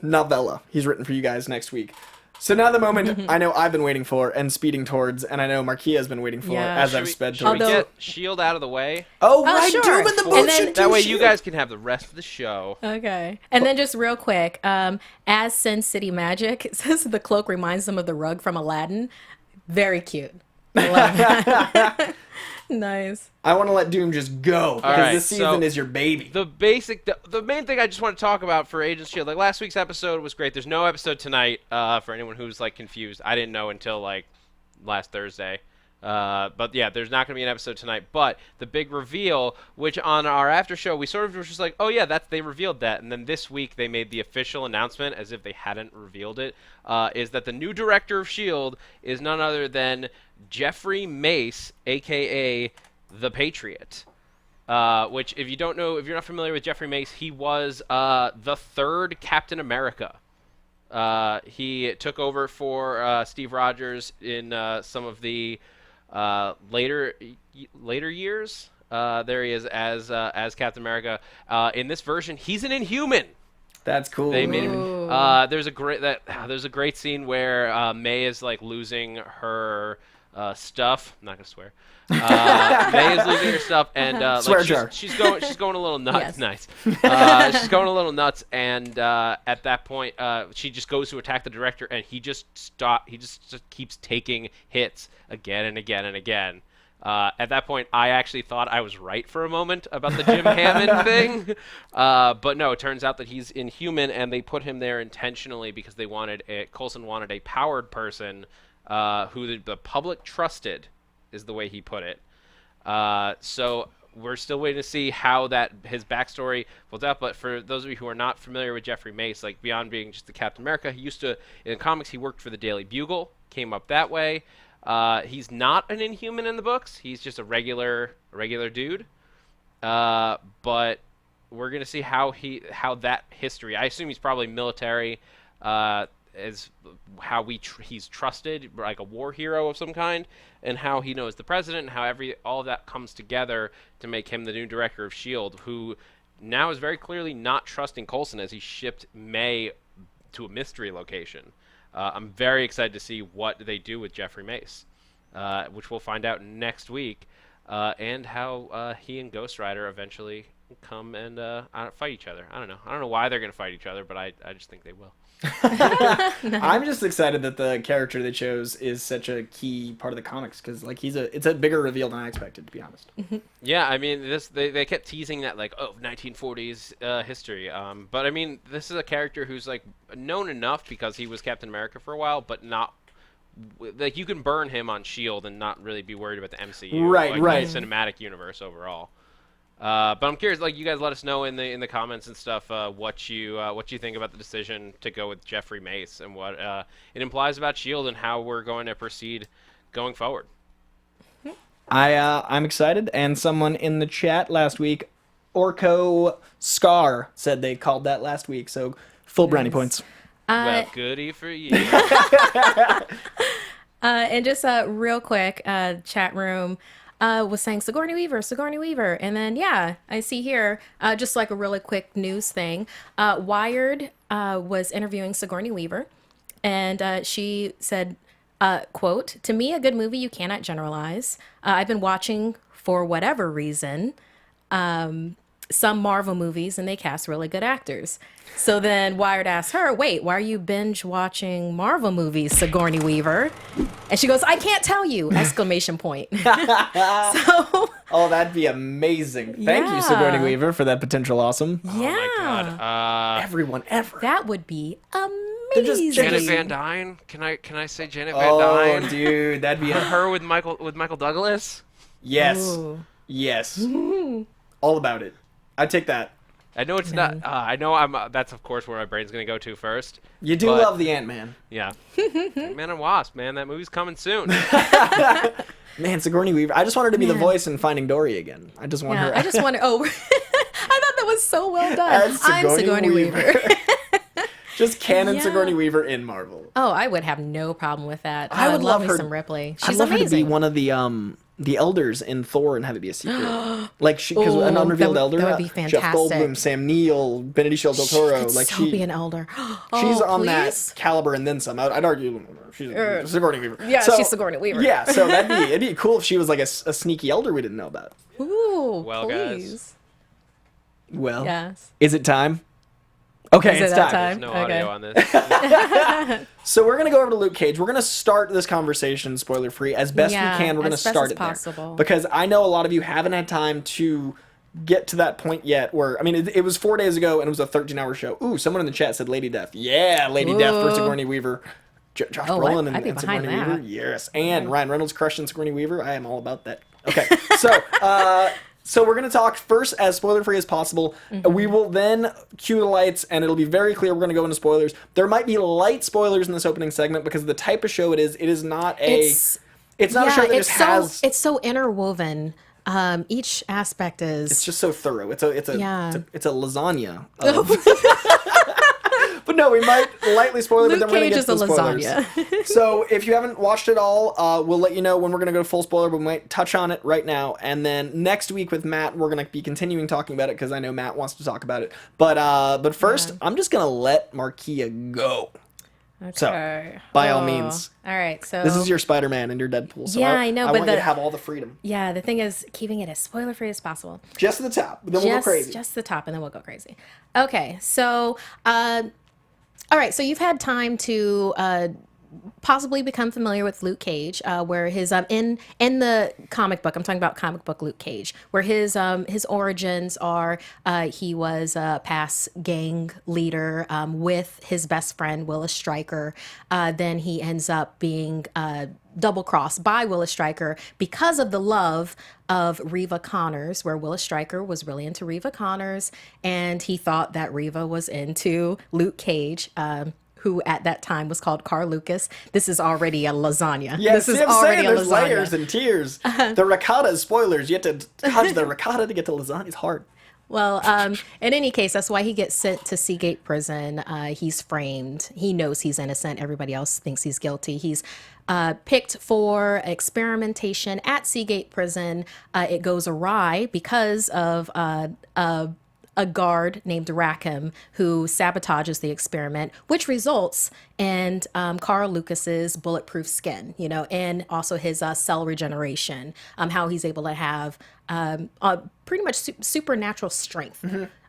novella he's written for you guys next week. So now the moment I know I've been waiting for and speeding towards, and I know Markia has been waiting for as I've sped should we towards. get S.H.I.E.L.D. out of the way? Oh, right, sure. Doom and the And bullshit. then- That way you guys can have the rest of the show. Okay. And then just real quick, as Sin City Magic, it says the cloak reminds them of the rug from Aladdin. Very cute. I love that. Nice. I want to let Doom just go, because right, this season so is your baby. The main thing I just want to talk about for Agents of S.H.I.E.L.D., like last week's episode was great. There's no episode tonight for anyone who's like confused. I didn't know until like last Thursday. But yeah, there's not going to be an episode tonight. But the big reveal, which on our after show, we sort of were just like, oh yeah, they revealed that. And then this week they made the official announcement, as if they hadn't revealed it, is that the new director of S.H.I.E.L.D. is none other than Jeffrey Mace, a.k.a. The Patriot. Which, if you don't know, if you're not familiar with Jeffrey Mace, he was the third Captain America. He took over for Steve Rogers in some of the later years. There he is as Captain America. In this version, he's an Inhuman. That's cool. They made him. There's a great scene where May is like losing her stuff. I'm not gonna swear. May is losing her stuff, and she's going a little nuts. Yes. Nice. She's going a little nuts, and at that point, she just goes to attack the director, and he just keeps taking hits again and again and again. At that point, I actually thought I was right for a moment about the Jim Hammond thing, but no, it turns out that he's Inhuman, and they put him there intentionally because Coulson wanted a powered person who the public trusted, is the way he put it. So we're still waiting to see how his backstory folds out. But for those of you who are not familiar with Jeffrey Mace, like beyond being just the Captain America, he used to, in comics, he worked for the Daily Bugle, came up that way. He's not an Inhuman in the books. He's just a regular dude. But we're gonna see how that history. I assume he's probably military. Is how he's trusted, like a war hero of some kind, and how he knows the president, and how all of that comes together to make him the new director of S.H.I.E.L.D., who now is very clearly not trusting Coulson as he shipped May to a mystery location. I'm very excited to see what they do with Jeffrey Mace, which we'll find out next week, and how he and Ghost Rider eventually come and fight each other. I don't know why they're going to fight each other, but I just think they will. I'm just excited that the character they chose is such a key part of the comics, because like it's a bigger reveal than I expected, to be honest. Yeah, I mean, they kept teasing that, like, 1940s history, but I mean, this is a character who's like known enough because he was Captain America for a while, but not like you can burn him on S.H.I.E.L.D. and not really be worried about the MCU, right, the cinematic universe overall. But I'm curious, like, you guys let us know in the comments and stuff what you think about the decision to go with Jeffrey Mace and what it implies about S.H.I.E.L.D. and how we're going to proceed going forward. I'm excited, and someone in the chat last week, Orko Scar, said they called that last week, so full brownie points. Well, goody for you. And just real quick, chat room. Was saying Sigourney Weaver. And then, yeah, I see here, just like a really quick news thing, Wired was interviewing Sigourney Weaver, and she said, quote, "To me, a good movie you cannot generalize. I've been watching, for whatever reason, some Marvel movies, and they cast really good actors." So then Wired asked her, "Wait, why are you binge watching Marvel movies, Sigourney Weaver?" And she goes, "I can't tell you!" Exclamation point. Oh, that'd be amazing. Thank you, Sigourney Weaver, for that potential awesome. Yeah. Oh my God. Everyone ever. That would be amazing. Janet Van Dyne? Can I say Janet Van Dyne? Oh, dude, that'd be her with Michael Douglas? Yes. Ooh. Yes. All about it. I'd take that. I know it's not. I know that's of course where my brain's gonna go to first. You do love the Ant-Man. Yeah. Man and Wasp, man, that movie's coming soon. Man, Sigourney Weaver. I just want her to be the voice in Finding Dory again. I just want her. I just want to. Oh, I thought that was so well done. I'm Sigourney Weaver. Just canon Sigourney Weaver in Marvel. Oh, I would have no problem with that. I would love her. Some Ripley. I'd love her to be one of the elders in Thor and have it be a secret. Like because an unrevealed elder. That would be fantastic. Jeff Goldblum, Sam Neill, Benicio del Toro. She could be an elder. She's on that caliber and then some. I'd argue she's Sigourney Weaver. Yeah, she's Sigourney Weaver. Yeah, so it'd be cool if she was like a sneaky elder we didn't know about. Ooh, well, please. guys. Well, yes. Is it time? Okay, it's time. There's no audio on this. So we're going to go over to Luke Cage. We're going to start this conversation spoiler-free as best we can. We're going to start it there. Because I know a lot of you haven't had time to get to that point yet where, I mean, it was 4 days ago and it was a 13-hour show. Ooh, someone in the chat said Lady Death. Yeah, Lady Death for Sigourney Weaver. Josh Oh, Brolin I'd be and behind Sigourney that. Weaver. Yes, and Ryan Reynolds crushing Sigourney Weaver. I am all about that. Okay, so we're going to talk first as spoiler-free as possible. We will then cue the lights, and it'll be very clear we're going to go into spoilers. There might be light spoilers in this opening segment because of the type of show it is. It is not a... It's not a show that just has... It's so interwoven. Each aspect is... It's just so thorough. It's a lasagna. But no, we might lightly spoil it, but then we're going to get to the spoilers. lasagna. So if you haven't watched it all, we'll let you know when we're going to go full spoiler, but we might touch on it right now. And then next week with Matt, we're going to be continuing talking about it because I know Matt wants to talk about it. But first, I'm just going to let Markia go. Okay. So, by all means. All right, so... This is your Spider-Man and your Deadpool. So Yeah, I know, I but want you to have all the freedom. Yeah, the thing is keeping it as spoiler-free as possible. Just at the top, but then we'll go crazy. Just the top, and then we'll go crazy. Okay, so... all right, so you've had time to possibly become familiar with Luke Cage, where his in the comic book, I'm talking about comic book Luke Cage, where his origins are he was a past gang leader with his best friend Willis Stryker. Then he ends up being double-crossed by Willis Stryker because of the love of Reva Connors, where Willis Stryker was really into Reva Connors, and he thought that Reva was into Luke Cage, who at that time was called Carl Lucas. This is already a lasagna. Yeah, this is I'm already saying a there's lasagna. layers and tiers. The ricotta is spoilers. You have to touch the ricotta to get to lasagna. It's hard. Well, in any case, that's why he gets sent to Seagate Prison. He's framed. He knows he's innocent. Everybody else thinks he's guilty. He's picked for experimentation at Seagate Prison. It goes awry because of a guard named Rackham who sabotages the experiment, which results in Carl Lucas's bulletproof skin, and also his cell regeneration, how he's able to have pretty much supernatural strength.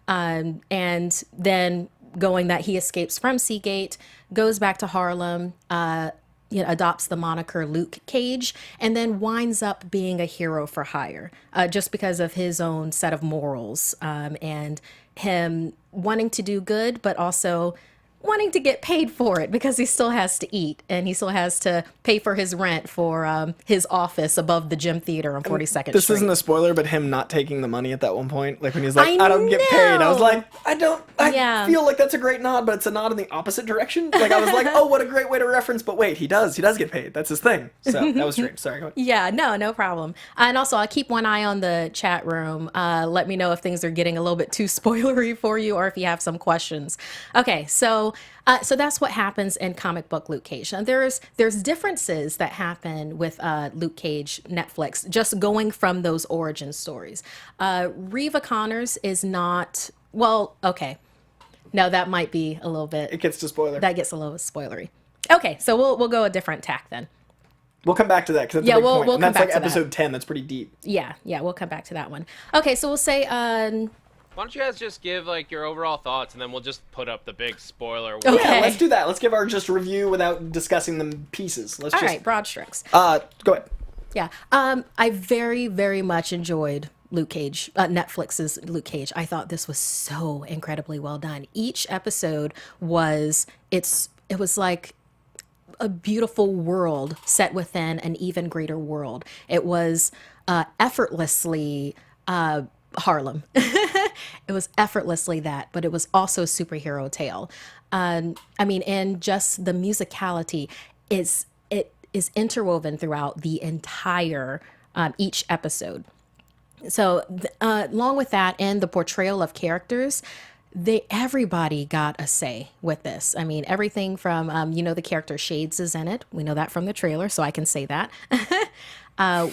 And then going that he escapes from Seagate, goes back to Harlem, adopts the moniker Luke Cage, and then winds up being a hero for hire, just because of his own set of morals, and him wanting to do good, but also wanting to get paid for it because he still has to eat and he still has to pay for his rent for his office above the gym theater on 42nd Street. This isn't a spoiler, but him not taking the money at that one point, like when he's like, I don't get paid. I was like, I feel like that's a great nod, but it's a nod in the opposite direction. Like I was like, oh, what a great way to reference, but wait, he does get paid. That's his thing. So that was strange. Sorry, go ahead. Yeah, no problem. And also, I'll keep one eye on the chat room. Let me know if things are getting a little bit too spoilery for you or if you have some questions. Okay, so that's what happens in comic book Luke Cage. Now, there's differences that happen with Luke Cage Netflix, just going from those origin stories. Reva Connors is not, well, okay. No, that might be a little bit. It gets to spoiler. That gets a little spoilery. Okay, so we'll go a different tack then. We'll come back to that because that's a big point. We'll And that's come like back to episode that. 10. That's pretty deep. Yeah, we'll come back to that one. Okay, so we'll say Why don't you guys just give your overall thoughts, and then we'll just put up the big spoiler. Okay. Yeah, let's do that. Let's give our just review without discussing the pieces. Let's all just right, broad strokes. go ahead. Yeah, I very, very much enjoyed Luke Cage, Netflix's Luke Cage. I thought this was so incredibly well done. Each episode was like a beautiful world set within an even greater world. It was effortlessly Harlem. It was effortlessly that, but it was also superhero tale. And just the musicality is interwoven throughout the entire each episode. So along with that and the portrayal of characters, everybody got a say with this. I mean, everything from the character Shades is in it. We know that from the trailer, so I can say that.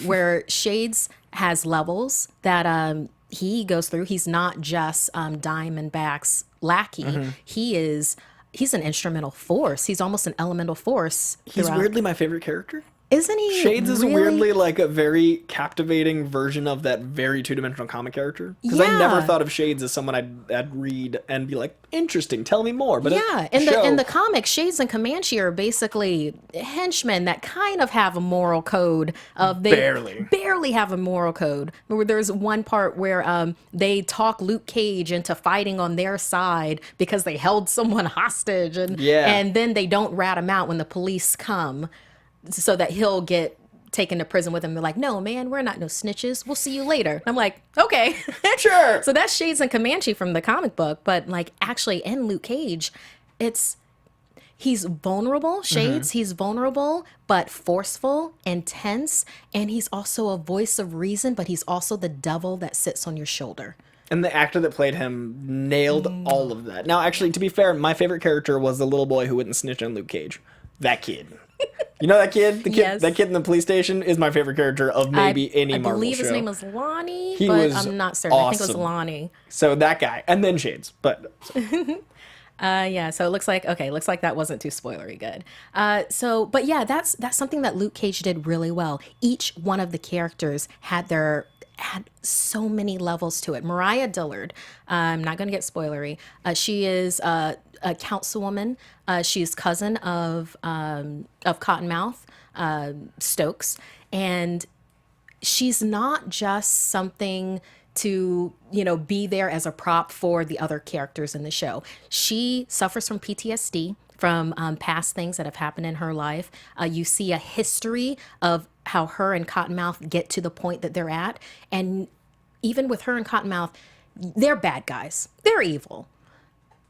Where Shades has levels that he goes through. He's not just Diamondback's lackey. Mm-hmm. He's an instrumental force. He's almost an elemental force. He's weirdly my favorite character. Isn't he? Shades is really? weirdly like a very captivating version of that very two-dimensional comic character. Because I never thought of Shades as someone I'd read and be like, interesting, tell me more. But yeah, in the comics, Shades and Comanche are basically henchmen that kind of have a moral code. Barely have a moral code. There's one part where they talk Luke Cage into fighting on their side because they held someone hostage, and then they don't rat him out when the police come, so that he'll get taken to prison with them. They're like, no, man, we're not no snitches. We'll see you later. I'm like, okay. Sure. So that's Shades and Comanche from the comic book. But like actually in Luke Cage, he's vulnerable. Shades, he's vulnerable, but forceful, intense. And he's also a voice of reason, but he's also the devil that sits on your shoulder. And the actor that played him nailed all of that. Now, actually, to be fair, my favorite character was the little boy who wouldn't snitch on Luke Cage. That kid. You know that kid? Yes. That kid in the police station is my favorite character of maybe any Marvel show. I believe his name was Lonnie, but I'm not certain. Awesome. I think it was Lonnie. So that guy. And then Shades. But yeah, so it looks like that wasn't too spoilery good. But yeah, that's something that Luke Cage did really well. Each one of the characters had so many levels to it. Mariah Dillard, I'm not going to get spoilery. She is a councilwoman. She's cousin of Cottonmouth Stokes, and she's not just something to be there as a prop for the other characters in the show. She suffers from PTSD from past things that have happened in her life. You see a history of how her and Cottonmouth get to the point that they're at. And even with her and Cottonmouth, they're bad guys. They're evil.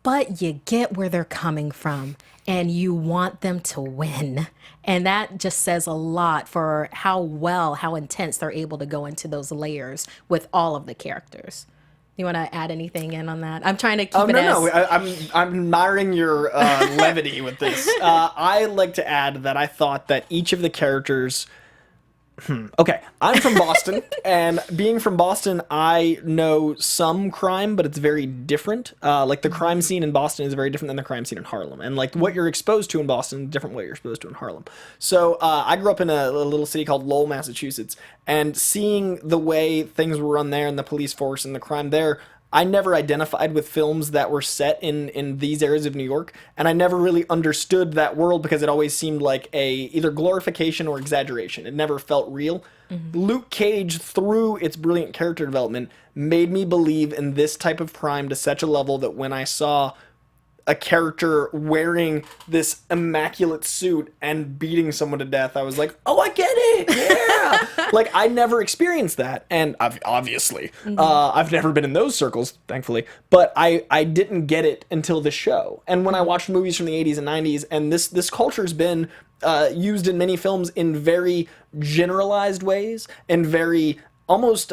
But you get where they're coming from and you want them to win. And that just says a lot for how intense they're able to go into those layers with all of the characters. You want to add anything in on that? I'm trying to keep it I'm admiring your levity with this. I like to add that I thought that each of the characters... Okay, I'm from Boston, and being from Boston, I know some crime, but it's very different. Like, the crime scene in Boston is very different than the crime scene in Harlem. And, like, what you're exposed to in Boston is different what you're exposed to in Harlem. So, I grew up in a little city called Lowell, Massachusetts, and seeing the way things were run there and the police force and the crime there, I never identified with films that were set in these areas of New York, and I never really understood that world because it always seemed like either glorification or exaggeration. It never felt real. Luke Cage, through its brilliant character development, made me believe in this type of crime to such a level that when I saw a character wearing this immaculate suit and beating someone to death, I was like, oh, I get it, yeah! Like, I never experienced that, and obviously, I've never been in those circles, thankfully, but I didn't get it until the show. And when I watched movies from the 80s and 90s, and this culture's been used in many films in very generalized ways, and very almost...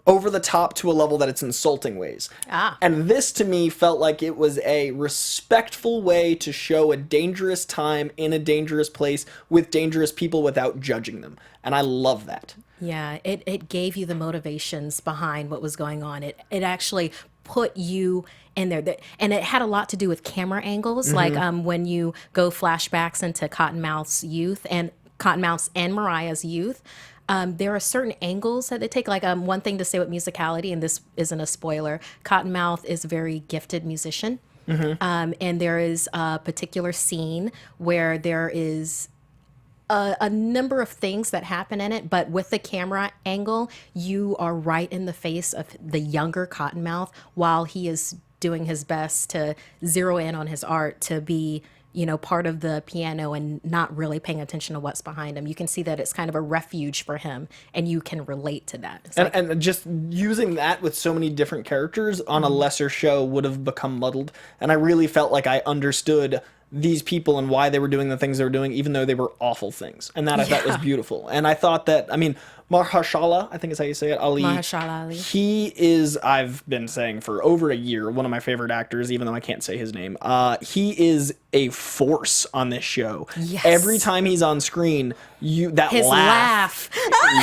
over the top to a level that it's insulting ways. And this to me felt like it was a respectful way to show a dangerous time in a dangerous place with dangerous people without judging them. And I love that. Yeah, it gave you the motivations behind what was going on. It actually put you in there. And it had a lot to do with camera angles. Like when you go flashbacks into Cottonmouth's youth and Cottonmouth's and Mariah's youth, there are certain angles that they take. Like one thing to say with musicality, and this isn't a spoiler, Cottonmouth is a very gifted musician. And there is a particular scene where there is a number of things that happen in it, but with the camera angle, you are right in the face of the younger Cottonmouth while he is doing his best to zero in on his art to be part of the piano and not really paying attention to what's behind him. You can see that it's kind of a refuge for him, and you can relate to that. And just using that with so many different characters on a lesser show would have become muddled. And I really felt like I understood these people and why they were doing the things they were doing, even though they were awful things. And that I thought was beautiful. And I thought that, Mahershala, I think is how you say it, Ali. Mahershala Ali. He is, I've been saying for over a year, one of my favorite actors, even though I can't say his name. He is a force on this show. Yes. Every time he's on screen, His laugh.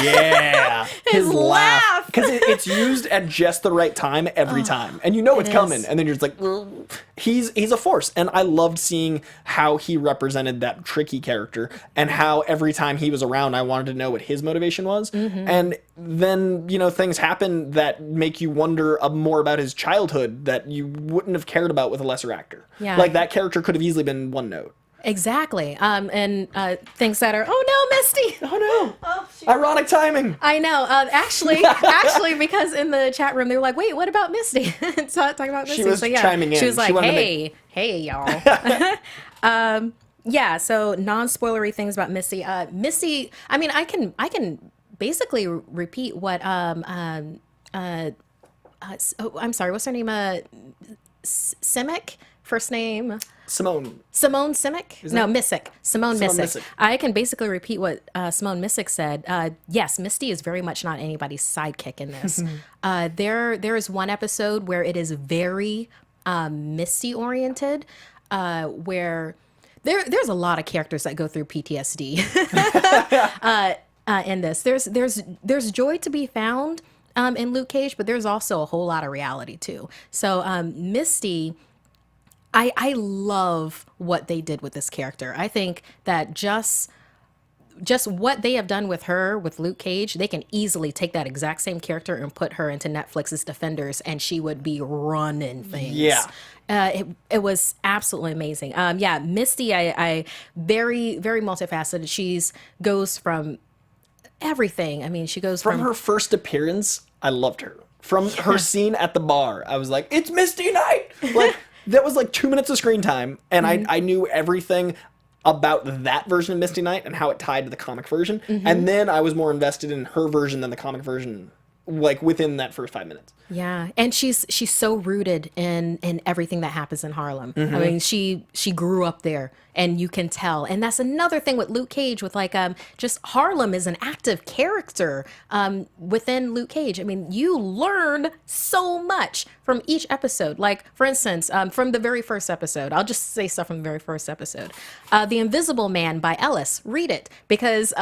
Yeah. His laugh. Because it's used at just the right time every time. And you know it's coming. is. And then you're just like, ugh. He's a force. And I loved seeing how he represented that tricky character and how every time he was around, I wanted to know what his motivation was. Mm-hmm. And then, things happen that make you wonder more about his childhood that you wouldn't have cared about with a lesser actor. Yeah. Like that character could have easily been one note. Exactly. And things that are, oh no, Misty. Oh no. Oh, shoot. Ironic timing. I know. Actually, because in the chat room they were like, "Wait, what about Misty?" Talking about Misty. She was chiming in. She was like, She wanted to "Hey, y'all." Yeah. So non-spoilery things about Misty. Misty. I mean, I can basically repeat what I'm sorry. What's her name? Simic. First name. Simone Simic? No, Missick. Simone Missick. Missick. I can basically repeat what Simone Missick said. Yes, Misty is very much not anybody's sidekick in this. There is one episode where it is very Misty oriented, where there's a lot of characters that go through PTSD in this. There's joy to be found in Luke Cage, but there's also a whole lot of reality too. So Misty. I love what they did with this character. I think that just what they have done with her, with Luke Cage, they can easily take that exact same character and put her into Netflix's Defenders, and she would be running things. Yeah. It was absolutely amazing. Yeah, Misty, I very, very multifaceted. She's goes from everything. I mean, she goes From her first appearance, I loved her. From her scene at the bar, I was like, it's Misty Night! Like, that was like 2 minutes of screen time, and I knew everything about that version of Misty Knight and how it tied to the comic version. And then I was more invested in her version than the comic version, like within that first 5 minutes. Yeah, and she's so rooted in everything that happens in Harlem. I mean, she grew up there, and you can tell. And that's another thing with Luke Cage, with like just Harlem is an active character within Luke Cage. I mean, you learn so much from each episode. Like, for instance, from the very first episode, I'll just say stuff from the very first episode. The Invisible Man by Ellis. Read it, because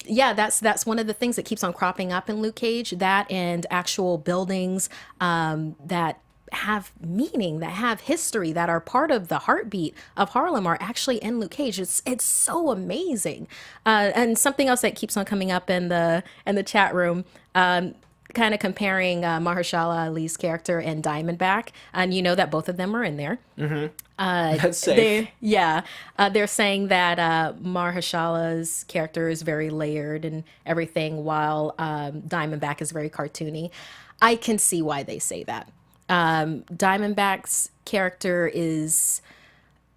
yeah, that's one of the things that keeps on cropping up in Luke Cage. That and actual buildings that have meaning, that have history, that are part of the heartbeat of Harlem are actually in Luke Cage. It's so amazing. And something else that keeps on coming up in the chat room, kind of comparing Mahershala Ali's character and Diamondback, and you know that both of them are in there. That's safe. They're saying that Mahershala's character is very layered and everything, while Diamondback is very cartoony. I can see why they say that. Diamondback's character is,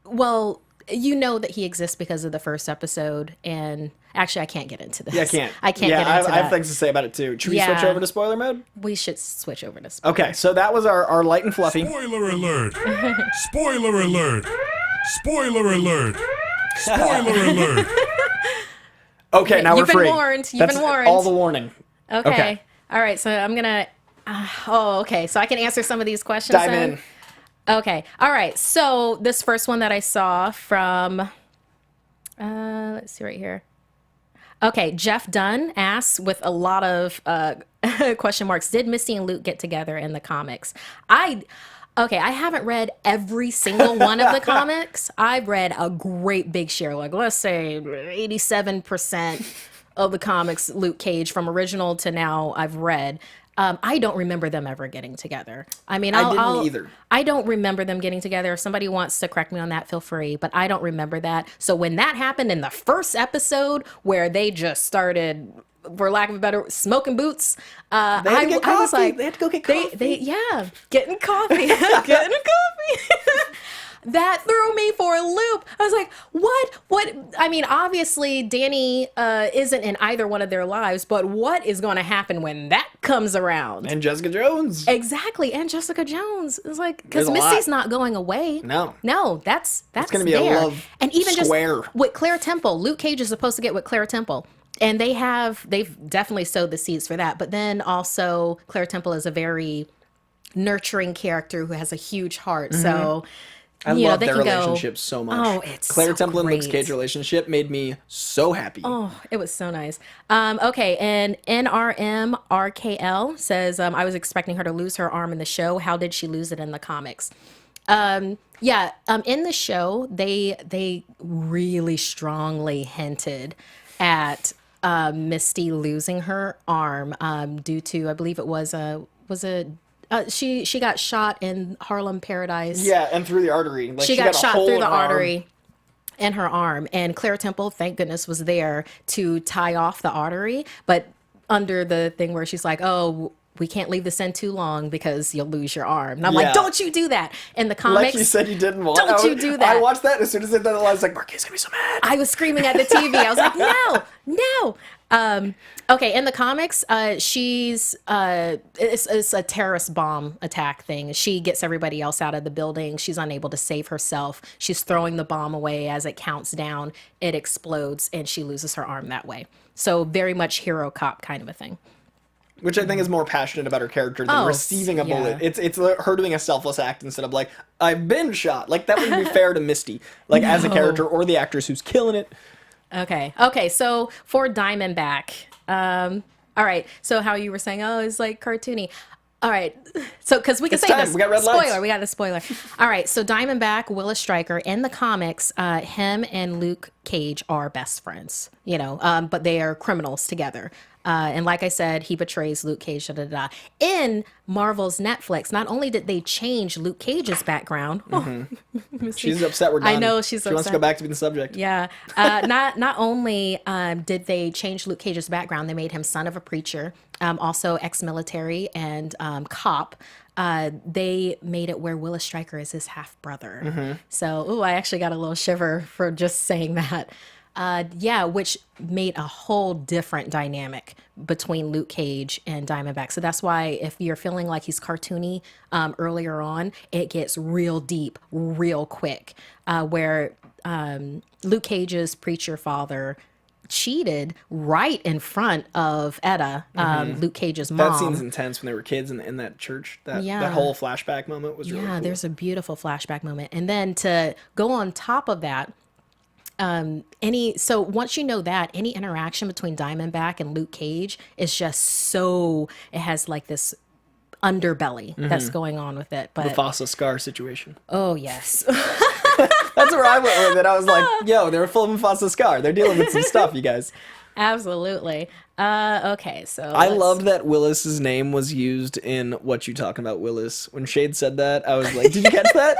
well, you know that he exists because of the first episode, and actually I can't get into this. Yeah, I can't. Get into that. I have things to say about it too. Should we switch over to spoiler mode? We should switch over to spoiler. Okay, so that was our light and fluffy. Spoiler alert! Spoiler alert! Spoiler alert! Spoiler alert! Okay, now You've we're been free. warned. You've That's been warned. all the warning. Okay. All right, so I'm gonna okay, so I can answer some of these questions. Dive then? in. Okay. All right. So this first one that I saw from, let's see right here. Okay. Jeff Dunn asks, with a lot of question marks, did Misty and Luke get together in the comics? I haven't read every single one of the comics. I've read a great big share, like let's say 87% of the comics, Luke Cage, from original to now, I've read. I don't remember them ever getting together. I mean, I didn't either. I don't remember them getting together. If somebody wants to correct me on that, feel free. But I don't remember that. So when that happened in the first episode, where they just started, for lack of a better, smoking boots, I was like, they had to go get coffee. Getting coffee, getting coffee. That threw me for a loop. I was like, what? I mean, obviously, Danny isn't in either one of their lives, but what is going to happen when that comes around? And Jessica Jones. Exactly, and Jessica Jones. It's like, because There's a Misty's lot. not going away. No, that's it's gonna be there. a love and even square. just with Claire Temple, Luke Cage is supposed to get with Claire Temple. And they've definitely sowed the seeds for that. But then also Claire Temple is a very nurturing character who has a huge heart. So I love their relationship so much. Oh, it's Claire so Temple and Luke great. Cage relationship made me so happy. Oh, it was so nice. Okay, and NRM RKL says, I was expecting her to lose her arm in the show. How did she lose it in the comics? In the show, they really strongly hinted at Misty losing her arm due to, I believe it was she got shot in Harlem Paradise. Yeah, and through the artery. Like, She got got a shot hole through in the her arm. artery in her arm. And Claire Temple, thank goodness, was there to tie off the artery. But under the thing where she's like, oh, we can't leave this in too long because you'll lose your arm. And I'm Yeah. like, don't you do that. In the comics. Like you said you didn't want. Don't you do that. I watched that, and as soon as it said that, I was like, Marquis gonna be so mad. I was screaming at the TV. I was like, no. Okay, in the comics, it's a terrorist bomb attack thing. She gets everybody else out of the building. She's unable to save herself. She's throwing the bomb away as it counts down. It explodes, and she loses her arm that way. So very much hero cop kind of a thing. Which I think is more passionate about her character than receiving a bullet. It's her doing a selfless act instead of like, I've been shot. Like, that wouldn't be fair to Misty, like as a character, or the actress who's killing it. Okay. So for Diamondback, all right. So how you were saying, oh, it's like cartoony. All right. So because we can It's say time. this We got red spoiler. lights. We got the spoiler. All right. So Diamondback, Willis Stryker in the comics, him and Luke Cage are best friends. But they are criminals together. And like I said, he betrays Luke Cage. In Marvel's Netflix, not only did they change Luke Cage's background, She's upset we're done. I know she's She wants to upset. go back to being the subject. Yeah. Not only did they change Luke Cage's background, they made him son of a preacher, also ex-military and cop. They made it where Willis Stryker is his half brother. So, I actually got a little shiver for just saying that. Which made a whole different dynamic between Luke Cage and Diamondback. So that's why if you're feeling like he's cartoony earlier on, it gets real deep real quick. Where Luke Cage's preacher father cheated right in front of Etta, Luke Cage's mom. That scene's intense when they were kids in that church. That Yeah. whole flashback moment was really cool. There's a beautiful flashback moment. And then to go on top of that, so once you know that, any interaction between Diamondback and Luke Cage is just so, it has like this underbelly that's going on with it. But Mufasa Scar situation. oh yes. That's where I went with it. I was like, yo, they were full of Mufasa Scar. They're dealing with some stuff, you guys. Absolutely. Okay, so I loved that Willis's name was used in What You Talking About, Willis. When Shade said that, I was like, did you catch that?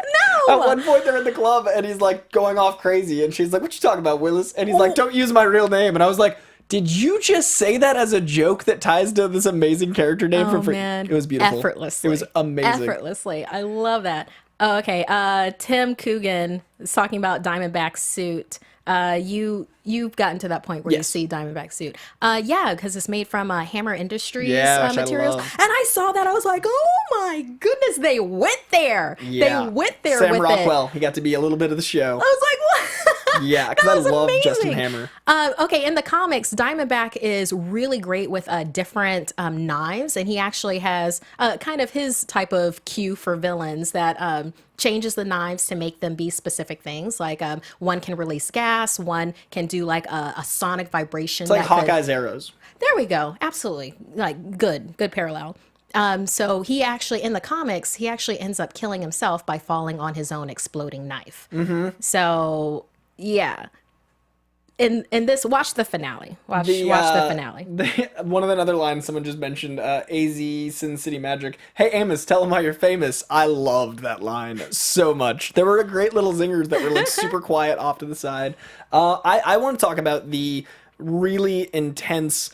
No! At one point, they're in the club, and he's like going off crazy, and she's like, what you talking about, Willis? And he's like, don't use my real name. And I was like, did you just say that as a joke that ties to this amazing character name from man. It was beautiful. Effortlessly. It was amazing. Effortlessly. I love that. Oh, okay. Tim Coogan is talking about Diamondback's suit. You've gotten to that point where you Yes. see Diamondback's suit. Because it's made from Hammer Industries Yeah, which I materials. love. And I saw that. I was like, oh my goodness, they went there. Yeah. They went there Sam with Rockwell, he got to be a little bit of the show. it. I was like, what? Yeah, because I That was love Justin amazing. Hammer. Okay, in the comics, Diamondback is really great with different knives, and he actually has kind of his type of cue for villains that changes the knives to make them be specific things. Like one can release gas, one can do like a sonic vibration. It's like that could- Hawkeye's arrows. There we go. Absolutely. Like good parallel. So he actually, in the comics, he actually ends up killing himself by falling on his own exploding knife. Mm-hmm. So, yeah. In this, watch the finale. Watch the finale. One of the other lines someone just mentioned, AZ Sin City Magic. Hey Amos, tell them how you're famous. I loved that line so much. There were great little zingers that were like super quiet off to the side. I want to talk about the really intense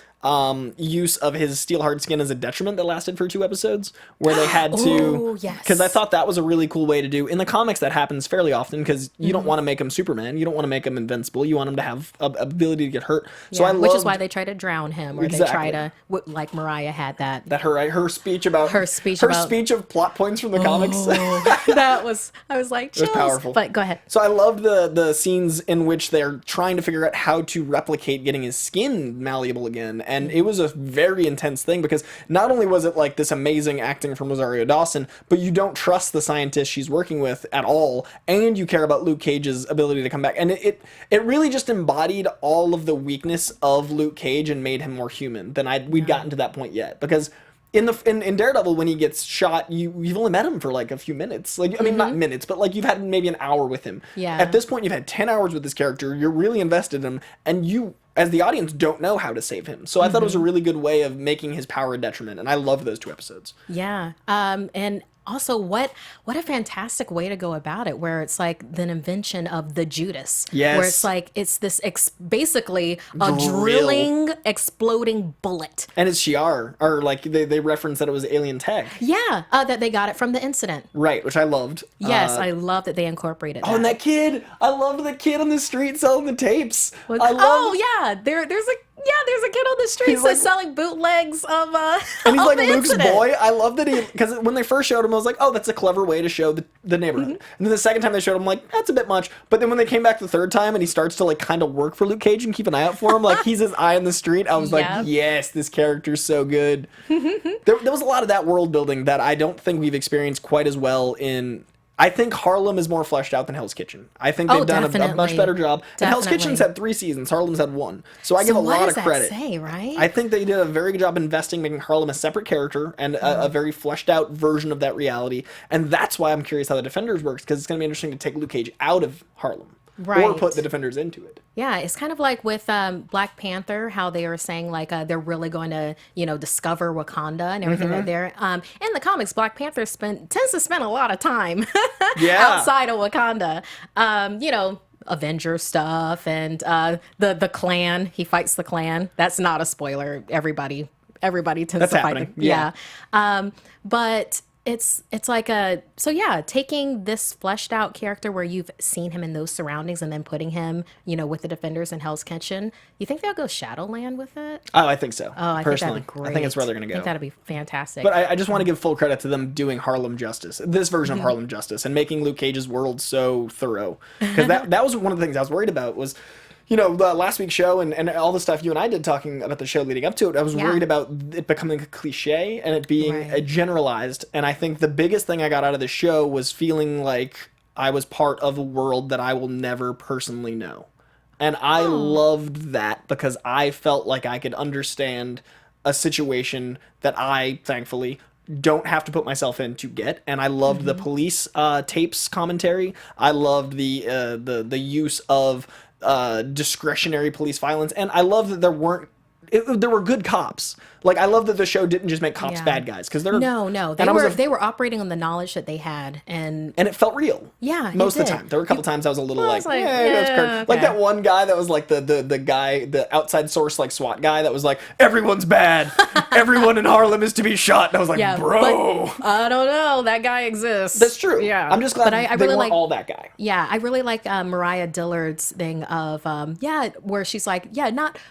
use of his steel hard skin as a detriment that lasted for 2 episodes, where they had to. Oh, yes. Because I thought that was a really cool way to do. In the comics, that happens fairly often because you don't want to make him Superman. You don't want to make him invincible. You want him to have a ability to get hurt. So Yeah, which is why they try to drown him, or Exactly. they try to, like Mariah had that. her speech about Her speech of plot points from the comics. That was, I was like, chills. It was powerful. But go ahead. So I loved the scenes in which they're trying to figure out how to replicate getting his skin malleable again, and it was a very intense thing because not only was it like this amazing acting from Rosario Dawson, but you don't trust the scientist she's working with at all, and you care about Luke Cage's ability to come back, and it really just embodied all of the weakness of Luke Cage and made him more human than we'd gotten to that point yet, because in Daredevil, when he gets shot, you've only met him for like a few minutes. Like, I mean, not minutes, but like you've had maybe an hour with him. Yeah. At this point, you've had 10 hours with this character. You're really invested in him, and you, as the audience, don't know how to save him. So I thought it was a really good way of making his power a detriment, and I loved those 2 episodes. Yeah. And also, what a fantastic way to go about it, where it's like the invention of the Judas. Yes. Where it's like, it's this basically a Drill. drilling, exploding bullet. And it's Shi'ar, or like they referenced that it was alien tech. Yeah, that they got it from the incident. Right, which I loved. Yes, I love that they incorporated that. Oh, and that kid! I loved the kid on the street selling the tapes. Was- I loved, oh, yeah, there's a kid on the streets He's that's like- selling bootlegs of And he's of like the Luke's incident. boy. I love that because when they first showed him, I was like, oh, that's a clever way to show the neighborhood. And then the second time they showed him, I'm like, that's a bit much. But then when they came back the third time and he starts to like kind of work for Luke Cage and keep an eye out for him, like he's his eye on the street, I was Yep. like, yes, this character's so good. there was a lot of that world building that I don't think we've experienced quite as well in. I think Harlem is more fleshed out than Hell's Kitchen. I think they've done a much definitely. better job. And Hell's Definitely. Kitchen's had 3 seasons. Harlem's had 1. So I give a what lot does of credit. that say, right? I think they did a very good job investing, making Harlem a separate character and a very fleshed out version of that reality. And that's why I'm curious how the Defenders works, because it's going to be interesting to take Luke Cage out of Harlem. Or Right. put the Defenders into it. Yeah, it's kind of like with Black Panther, how they were saying like they're really going to, discover Wakanda and everything right there. In the comics, Black Panther tends to spend a lot of time Yeah. outside of Wakanda. Avenger stuff and the Klan. He fights the Klan. That's not a spoiler. Everybody tends That's to happening. fight. Yeah. But it's like taking this fleshed out character where you've seen him in those surroundings and then putting him, with the Defenders in Hell's Kitchen. You think they'll go Shadowland with it? Oh, I think so. Oh, I personally. think that'd be great. I think it's where they're going to I think go. that'd be fantastic. But I just want to give full credit to them doing Harlem justice, this version of Harlem justice, and making Luke Cage's world so thorough. Because that was one of the things I was worried about was, the last week's show and all the stuff you and I did talking about the show leading up to it, I was worried about it becoming a cliche and it being Right. generalized. And I think the biggest thing I got out of the show was feeling like I was part of a world that I will never personally know. And I loved that because I felt like I could understand a situation that I, thankfully, don't have to put myself in to get. And I loved the police tapes commentary. I loved the use of discretionary police violence, and I love that there were good cops. Like, I love that the show didn't just make cops Yeah. bad guys, because they're no, and I was they were operating on the knowledge that they had, and it felt real. Yeah, it most of the did. time. There were a couple times I was a little I was like, that's yeah, crazy. Like okay. that one guy that was like the guy, the outside source like SWAT guy that was like, everyone's bad, everyone in Harlem is to be shot. And I was like, yeah, bro, but I don't know, that guy exists. that's true. Yeah, I'm just glad but I they really weren't like all that guy. Yeah, I really like Mariah Dillard's thing of where she's like,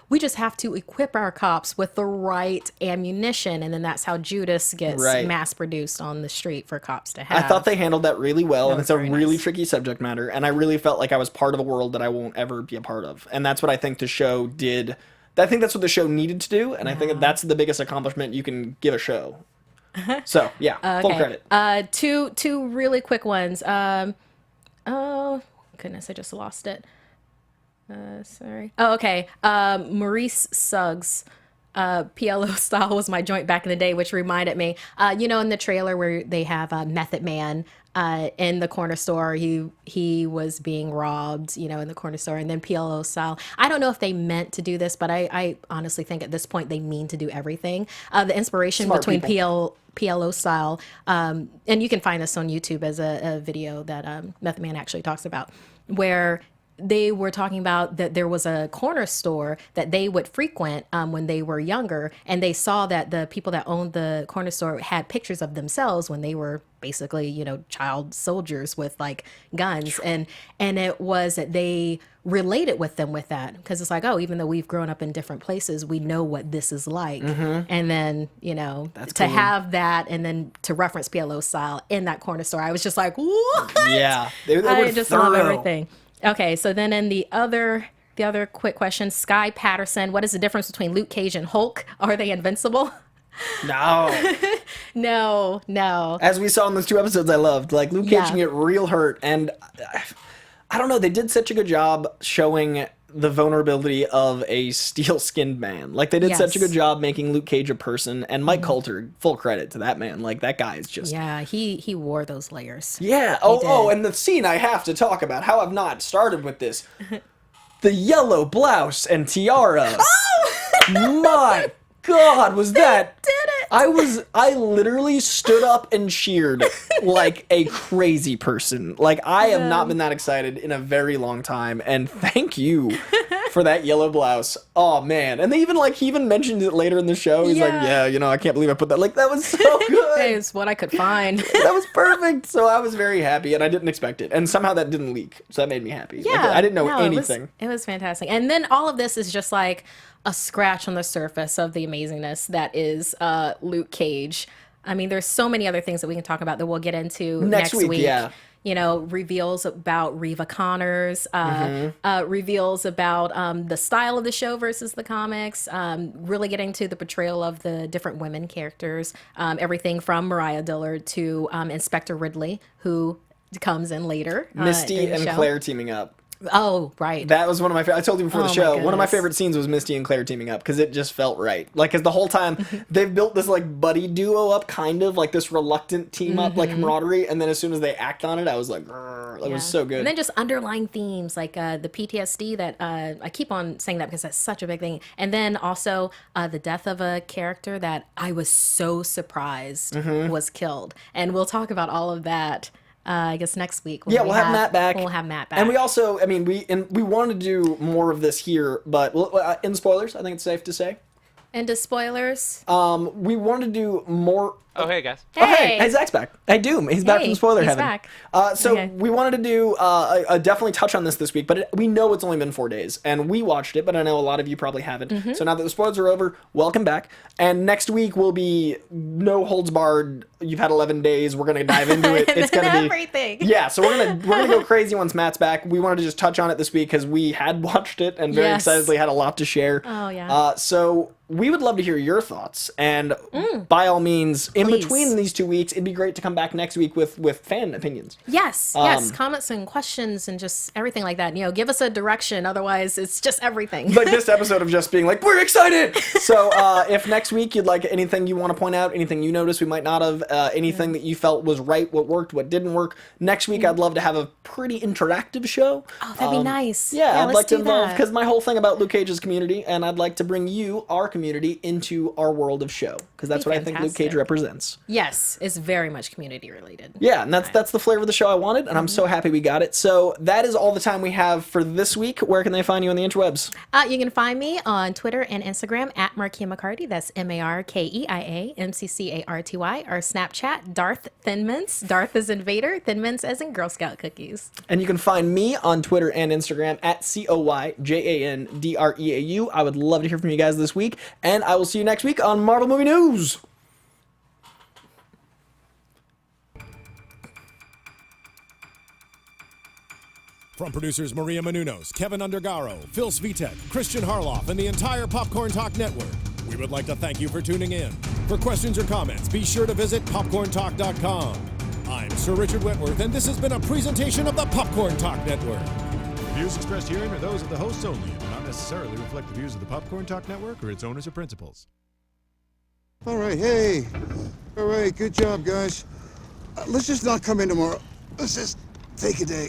we just have to equip our cops with the right ammunition, and then that's how Judas gets Right. mass produced on the street for cops to have. I thought they handled that really well, and was it's a very really nice. tricky subject matter, and I really felt like I was part of a world that I won't ever be a part of. And that's what I think the show did. I think that's what the show needed to do, and I think that's the biggest accomplishment you can give a show. So, yeah, full credit. Two really quick ones. Oh, goodness, I just lost it. Sorry. Oh, okay. Maurice Suggs. PLO style was my joint back in the day, which reminded me, in the trailer where they have Method Man in the corner store, he was being robbed, in the corner store, and then PLO style. I don't know if they meant to do this, but I honestly think at this point they mean to do everything. The inspiration Smart between people. PLO style, and you can find this on YouTube as a video that Method Man actually talks about, where they were talking about that there was a corner store that they would frequent when they were younger, and they saw that the people that owned the corner store had pictures of themselves when they were basically, you know, child soldiers with like guns, and it was that they related with them with that, because it's like, oh, even though we've grown up in different places, we know what this is like. And then, you know, That's to cool. have that and then to reference PLO style in that corner store, I was just like, what? Yeah, they I were just thorough. love everything. Okay, so then in the other quick question, Sky Patterson, what is the difference between Luke Cage and Hulk? Are they invincible? No. No. As we saw in those 2 episodes I loved, like Luke Cage Yeah. can get real hurt, and I don't know, they did such a good job showing the vulnerability of a steel-skinned man. Like, they did such a Yes. good job making Luke Cage a person, and Mike Coulter, full credit to that man. Like, that guy is just... Yeah, he wore those layers. Yeah. And the scene I have to talk about, how I've not started with this. The yellow blouse and tiara. Oh! My God, was that... Did it? I literally stood up and cheered like a crazy person. Like, I have not been that excited in a very long time, and thank you for that yellow blouse. Oh, man. And he even mentioned it later in the show. He's like, yeah, you know, I can't believe I put that. Like, that was so good. It's what I could find. That was perfect. So I was very happy, and I didn't expect it. And somehow that didn't leak, so that made me happy. Like, Yeah. I didn't know no, anything. It was fantastic. And then all of this is just like a scratch on the surface of the amazingness that is Luke Cage. I mean, there's so many other things that we can talk about that we'll get into next week. Yeah. You know, reveals about Reva Connors, reveals about the style of the show versus the comics, really getting to the portrayal of the different women characters, everything from Mariah Dillard to Inspector Ridley, who comes in later. Misty in the and show. Claire teaming up. Oh, right. That was one of my I told you before the Oh, my show, one of my goodness. favorite scenes was Misty and Claire teaming up, because it just felt right. Like, because the whole time, they've built this, like, buddy duo up, kind of, like, this reluctant team up, like, camaraderie, and then as soon as they act on it, I was like, grrr, that was so good. And then just underlying themes like the PTSD that I keep on saying that because that's such a big thing. And then also the death of a character that I was so surprised was killed. And we'll talk about all of that. I guess next week. When Yeah, we'll have Matt back. We'll have Matt back. And we also, I mean, we wanted to do more of this here, but in spoilers, I think it's safe to say. Into spoilers. We wanted to do more. Oh, hey, guys. Oh, hey, Zach's back. Hey, Doom, he's back Hey, from spoiler he's heaven. back. So Okay. we wanted to do definitely touch on this week, but we know it's only been 4 days, and we watched it, but I know a lot of you probably haven't. So now that the spoilers are over, welcome back. And next week will be no holds barred. You've had 11 days. We're gonna dive into it. It's gonna be everything. Yeah, so we're gonna go crazy once Matt's back. We wanted to just touch on it this week because we had watched it and very Yes. excitedly had a lot to share. Oh, yeah. So we would love to hear your thoughts, and by all means, in Please. between these 2 weeks, it'd be great to come back next week with fan opinions. Yes, comments and questions and just everything like that. You know, give us a direction. Otherwise, it's just everything. Like this episode of just being like, we're excited. So if next week you'd like anything you want to point out, anything you noticed we might not have, anything that you felt was right, what worked, what didn't work, next week I'd love to have a pretty interactive show. Oh, that'd be nice. Yeah, I'd let's like to do involve, that. because my whole thing about Luke Cage's community, and I'd like to bring you, our community, into our world of show, because that's Be what I think Luke Cage fantastic. represents. Yes, it's very much community related. Yeah, and that's the flavor of the show I wanted, and I'm Mm-hmm. so happy we got it. So that is all the time we have for this week. Where can they find you on the interwebs? You can find me on Twitter and Instagram at Markia McCarty. That's MarkiaMcCarty. Our Snapchat, Darth Thinmints. Darth as in Vader, Thinmints as in Girl Scout cookies. And you can find me on Twitter and Instagram at CoyJandreau. I would love to hear from you guys this week, and I will see you next week on Marvel Movie News. From producers Maria Menounos, Kevin Undergaro, Phil Svitek, Kristian Harloff, and the entire Popcorn Talk Network, we would like to thank you for tuning in. For questions or comments, be sure to visit popcorntalk.com. I'm Sir Richard Wentworth, and this has been a presentation of the Popcorn Talk Network. The views expressed herein are those of the hosts only and do not necessarily reflect the views of the Popcorn Talk Network or its owners or principals. All right, hey. All right, good job, guys. Let's just not come in tomorrow. Let's just take a day.